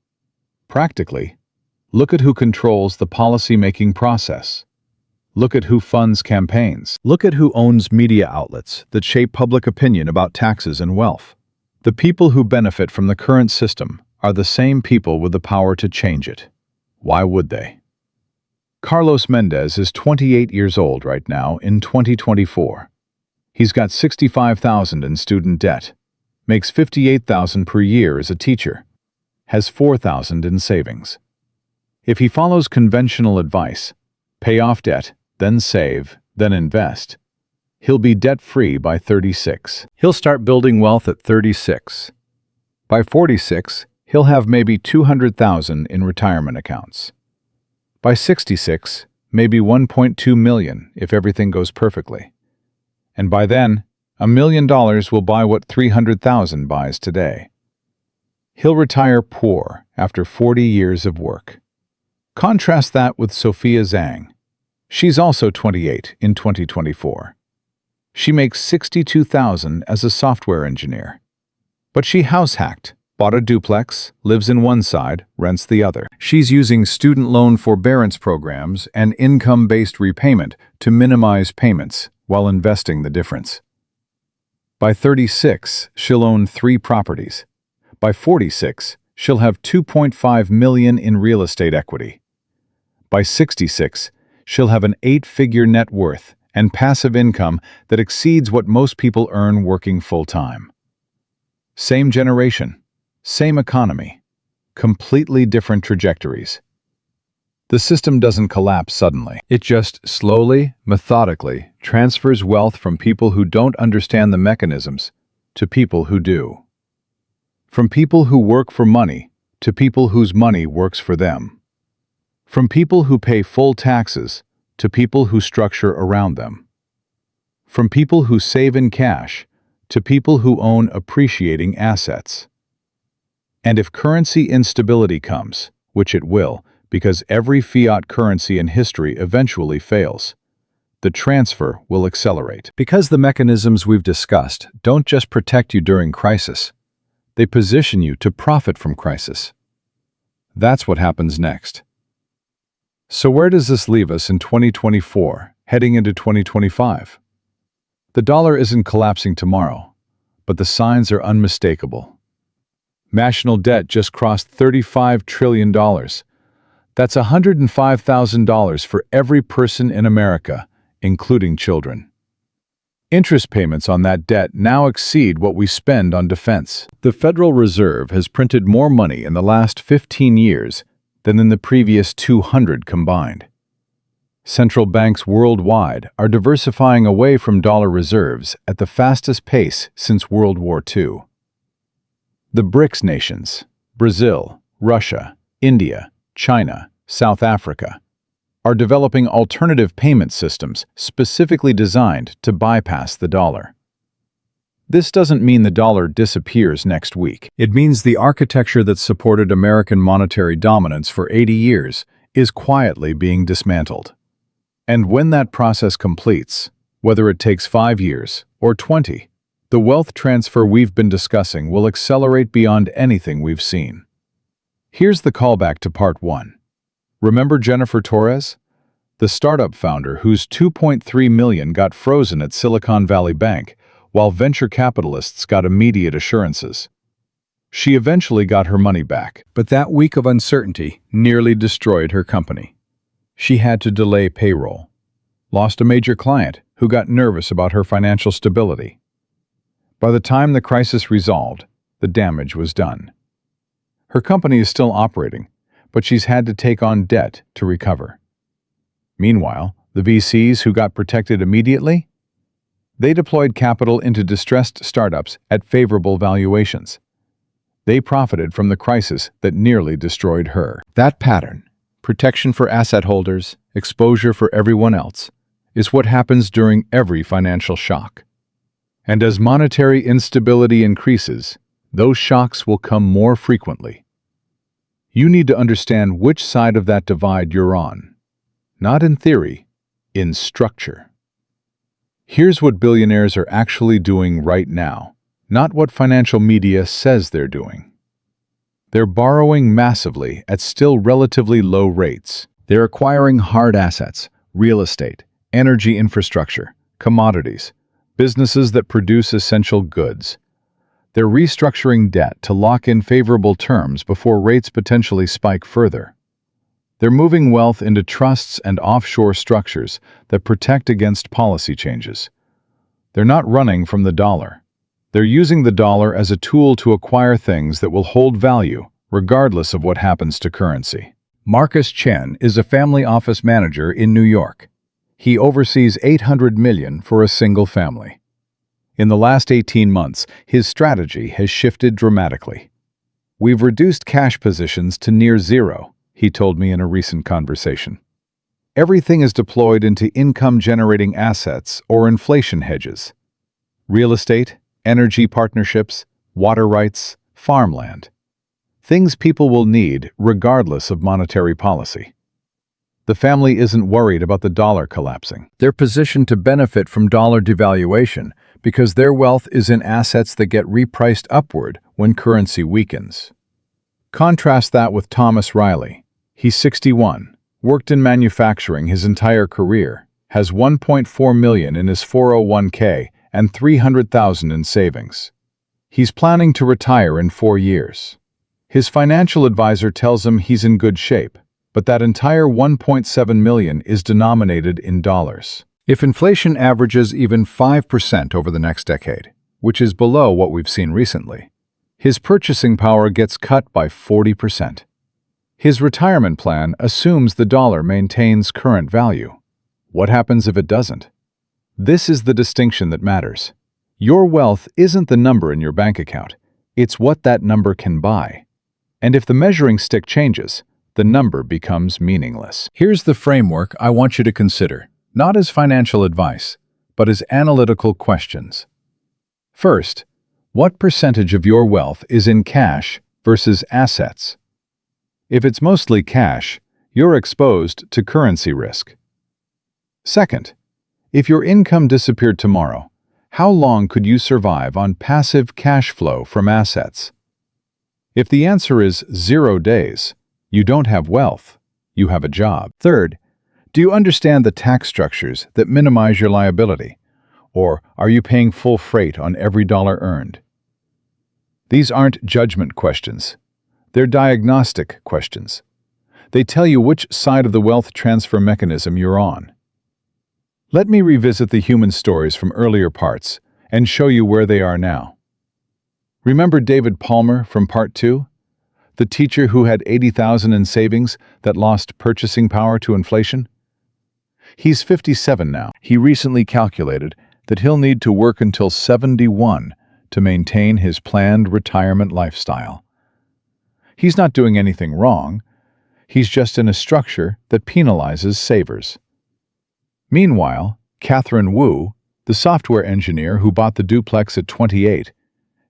Practically, look at who controls the policy-making process. Look at who funds campaigns. Look at who owns media outlets that shape public opinion about taxes and wealth. The people who benefit from the current system are the same people with the power to change it. Why would they? Carlos Mendez is 28 years old right now in 2024. He's got $65,000 in student debt, makes $58,000 per year as a teacher, has $4,000 in savings. If he follows conventional advice, pay off debt, then save, then invest, he'll be debt-free by 36. He'll start building wealth at 36. By 46, he'll have maybe $200,000 in retirement accounts. By 66, maybe $1.2 million if everything goes perfectly. And by then, $1 million will buy what $300,000 buys today. He'll retire poor after 40 years of work. Contrast that with Sophia Zhang. She's also 28 in 2024. She makes $62,000 as a software engineer. But she house-hacked, bought a duplex, lives in one side, rents the other. She's using student loan forbearance programs and income-based repayment to minimize payments while investing the difference. By 36, she'll own 3 properties. By 46, she'll have $2.5 million in real estate equity. By 66, she'll have an 8-figure net worth and passive income that exceeds what most people earn working full-time. Same generation, same economy, completely different trajectories. The system doesn't collapse suddenly. It just slowly, methodically transfers wealth from people who don't understand the mechanisms to people who do. From people who work for money to people whose money works for them. From people who pay full taxes to people who structure around them. From people who save in cash to people who own appreciating assets. And if currency instability comes, which it will, because every fiat currency in history eventually fails, the transfer will accelerate. Because the mechanisms we've discussed don't just protect you during crisis, they position you to profit from crisis. That's what happens next. So where does this leave us in 2024, heading into 2025? The dollar isn't collapsing tomorrow, but the signs are unmistakable. National debt just crossed $35 trillion. That's $105,000 for every person in America, including children. Interest payments on that debt now exceed what we spend on defense. The Federal Reserve has printed more money in the last 15 years than in the previous 200 combined. Central banks worldwide are diversifying away from dollar reserves at the fastest pace since World War II. The BRICS nations, Brazil, Russia, India, China, South Africa, are developing alternative payment systems specifically designed to bypass the dollar. This doesn't mean the dollar disappears next week. It means the architecture that supported American monetary dominance for 80 years is quietly being dismantled. And when that process completes, whether it takes 5 years or 20, the wealth transfer we've been discussing will accelerate beyond anything we've seen. Here's the callback to part 1. Remember Jennifer Torres? The startup founder whose $2.3 million got frozen at Silicon Valley Bank, while venture capitalists got immediate assurances. She eventually got her money back, but that week of uncertainty nearly destroyed her company. She had to delay payroll, lost a major client who got nervous about her financial stability. By the time the crisis resolved, the damage was done. Her company is still operating, but she's had to take on debt to recover. Meanwhile, the VCs who got protected immediately? They deployed capital into distressed startups at favorable valuations. They profited from the crisis that nearly destroyed her. That pattern, protection for asset holders, exposure for everyone else, is what happens during every financial shock. And as monetary instability increases, those shocks will come more frequently. You need to understand which side of that divide you're on. Not in theory, in structure. Here's what billionaires are actually doing right now, not what financial media says they're doing. They're borrowing massively at still relatively low rates. They're acquiring hard assets, real estate, energy infrastructure, commodities, businesses that produce essential goods. They're restructuring debt to lock in favorable terms before rates potentially spike further. They're moving wealth into trusts and offshore structures that protect against policy changes. They're not running from the dollar. They're using the dollar as a tool to acquire things that will hold value, regardless of what happens to currency. Marcus Chen is a family office manager in New York. He oversees $800 million for a single family. In the last 18 months, his strategy has shifted dramatically. "We've reduced cash positions to near zero," he told me in a recent conversation. "Everything is deployed into income-generating assets or inflation hedges. Real estate, energy partnerships, water rights, farmland. Things people will need regardless of monetary policy." The family isn't worried about the dollar collapsing. They're positioned to benefit from dollar devaluation because their wealth is in assets that get repriced upward when currency weakens. Contrast that with Thomas Riley. He's 61, worked in manufacturing his entire career, has $1.4 million in his 401k and $300,000 in savings. He's planning to retire in 4 years. His financial advisor tells him he's in good shape, but that entire $1.7 million is denominated in dollars. If inflation averages even 5% over the next decade, which is below what we've seen recently, his purchasing power gets cut by 40%. His retirement plan assumes the dollar maintains current value. What happens if it doesn't? This is the distinction that matters. Your wealth isn't the number in your bank account. It's what that number can buy. And if the measuring stick changes, the number becomes meaningless. Here's the framework I want you to consider, not as financial advice, but as analytical questions. First, what percentage of your wealth is in cash versus assets? If it's mostly cash, you're exposed to currency risk. Second, if your income disappeared tomorrow, how long could you survive on passive cash flow from assets? If the answer is 0 days, you don't have wealth, you have a job. Third, do you understand the tax structures that minimize your liability? Or are you paying full freight on every dollar earned? These aren't judgment questions. They're diagnostic questions. They tell you which side of the wealth transfer mechanism you're on. Let me revisit the human stories from earlier parts and show you where they are now. Remember David Palmer from Part 2? The teacher who had $80,000 in savings that lost purchasing power to inflation? He's 57 now. He recently calculated that he'll need to work until 71 to maintain his planned retirement lifestyle. He's not doing anything wrong. He's just in a structure that penalizes savers. Meanwhile, Catherine Wu, the software engineer who bought the duplex at 28,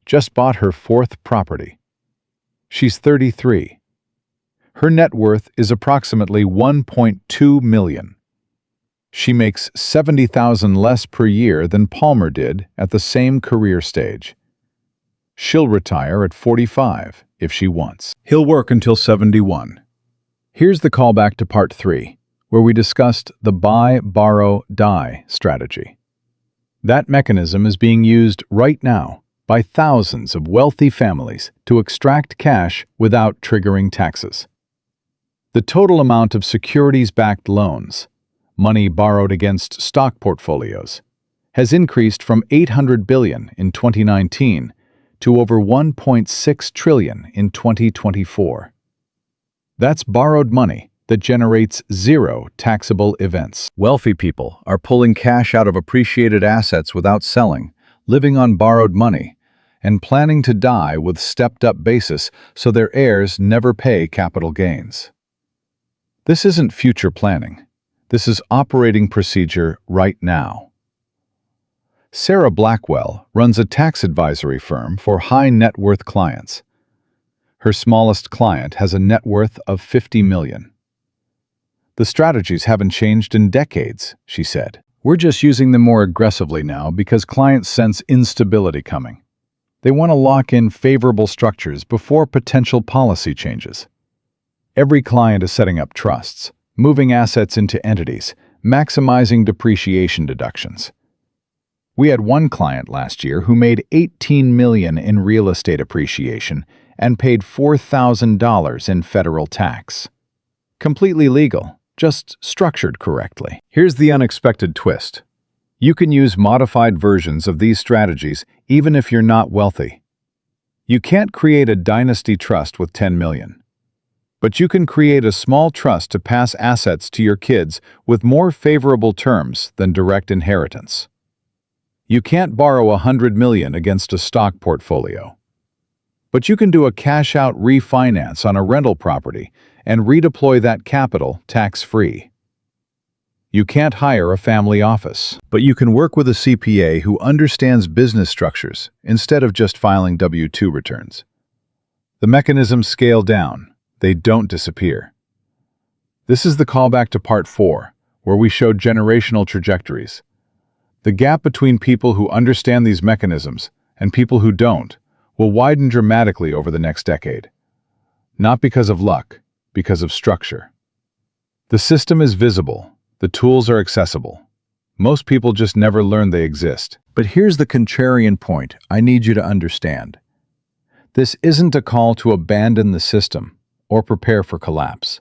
just bought her 4th property. She's 33. Her net worth is approximately $1.2 million. She makes $70,000 less per year than Palmer did at the same career stage. She'll retire at 45 if she wants. He'll work until 71. Here's the callback to Part 3, where we discussed the buy, borrow, die strategy. That mechanism is being used right now by thousands of wealthy families to extract cash without triggering taxes. The total amount of securities-backed loans, money borrowed against stock portfolios, has increased from $800 billion in 2019 to over $1.6 trillion in 2024. That's borrowed money that generates 0 taxable events. Wealthy people are pulling cash out of appreciated assets without selling, living on borrowed money, and planning to die with stepped-up basis so their heirs never pay capital gains. This isn't future planning. This is operating procedure right now. Sarah Blackwell runs a tax advisory firm for high net worth clients. Her smallest client has a net worth of $50 million. The strategies haven't changed in decades, she said. We're just using them more aggressively now because clients sense instability coming. They want to lock in favorable structures before potential policy changes. Every client is setting up trusts, moving assets into entities, maximizing depreciation deductions. We had one client last year who made $18 million in real estate appreciation and paid $4,000 in federal tax. Completely legal, just structured correctly. Here's the unexpected twist. You can use modified versions of these strategies even if you're not wealthy. You can't create a dynasty trust with $10 million. But you can create a small trust to pass assets to your kids with more favorable terms than direct inheritance. You can't borrow $100 million against a stock portfolio. But you can do a cash-out refinance on a rental property and redeploy that capital tax-free. You can't hire a family office, but you can work with a CPA who understands business structures instead of just filing W-2 returns. The mechanisms scale down. They don't disappear. This is the callback to Part 4, where we showed generational trajectories. The gap between people who understand these mechanisms and people who don't will widen dramatically over the next decade. Not because of luck, because of structure. The system is visible. The tools are accessible. Most people just never learn they exist. But here's the contrarian point I need you to understand. This isn't a call to abandon the system or prepare for collapse.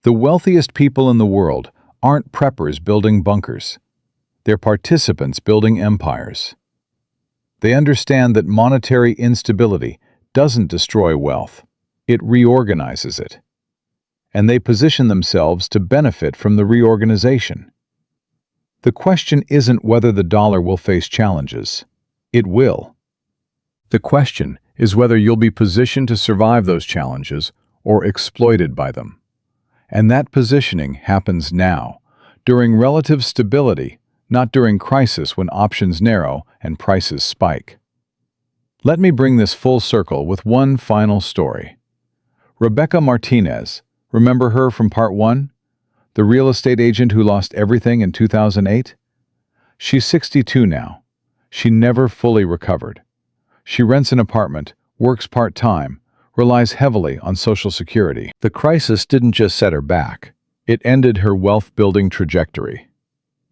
The wealthiest people in the world aren't preppers building bunkers. They're participants building empires. They understand that monetary instability doesn't destroy wealth. It reorganizes it. And they position themselves to benefit from the reorganization. The question isn't whether the dollar will face challenges. It will. The question is whether you'll be positioned to survive those challenges or exploited by them. And that positioning happens now, during relative stability, not during crisis when options narrow and prices spike. Let me bring this full circle with one final story. Rebecca Martinez, remember her from Part 1? The real estate agent who lost everything in 2008? She's 62 now. She never fully recovered. She rents an apartment, works part-time, relies heavily on Social Security. The crisis didn't just set her back. It ended her wealth-building trajectory.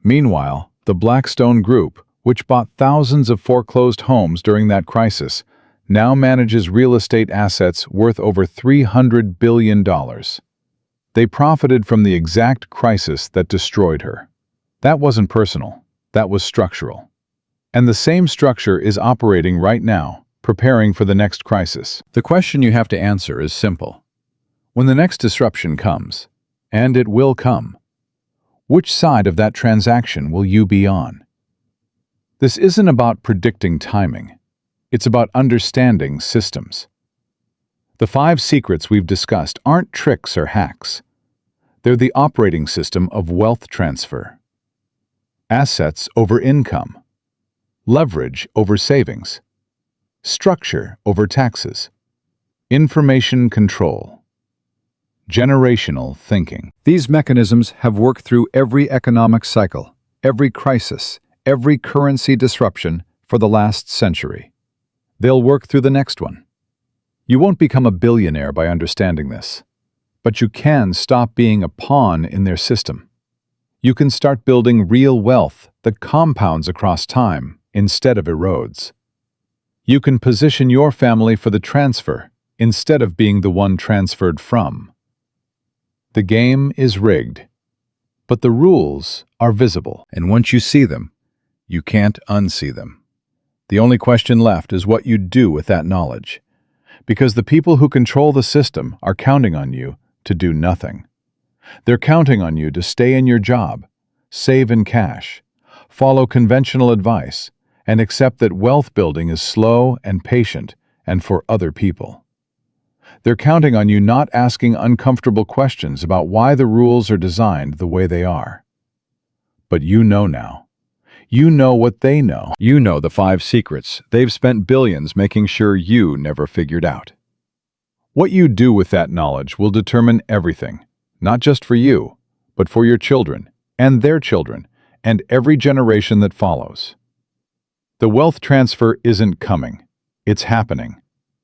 Meanwhile, the Blackstone Group, which bought thousands of foreclosed homes during that crisis, now manages real estate assets worth over $300 billion. They profited from the exact crisis that destroyed her. That wasn't personal. That was structural. And the same structure is operating right now, preparing for the next crisis. The question you have to answer is simple. When the next disruption comes, and it will come, which side of that transaction will you be on? This isn't about predicting timing. It's about understanding systems. The 5 secrets we've discussed aren't tricks or hacks. They're the operating system of wealth transfer. Assets over income. Leverage over savings. Structure over taxes. Information control. Generational thinking. These mechanisms have worked through every economic cycle, every crisis, every currency disruption for the last century. They'll work through the next one. You won't become a billionaire by understanding this, but you can stop being a pawn in their system. You can start building real wealth that compounds across time instead of erodes. You can position your family for the transfer instead of being the one transferred from. The game is rigged, but the rules are visible, and once you see them, you can't unsee them. The only question left is what you do with that knowledge, because the people who control the system are counting on you to do nothing. They're counting on you to stay in your job, save in cash, follow conventional advice, and accept that wealth building is slow and patient and for other people. They're counting on you not asking uncomfortable questions about why the rules are designed the way they are. But you know now. You know what they know. You know the 5 secrets they've spent billions making sure you never figured out. What you do with that knowledge will determine everything, not just for you, but for your children and their children and every generation that follows. The wealth transfer isn't coming. It's happening.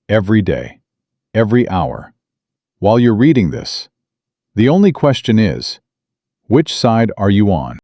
Every day. Every hour. While you're reading this, the only question is, which side are you on?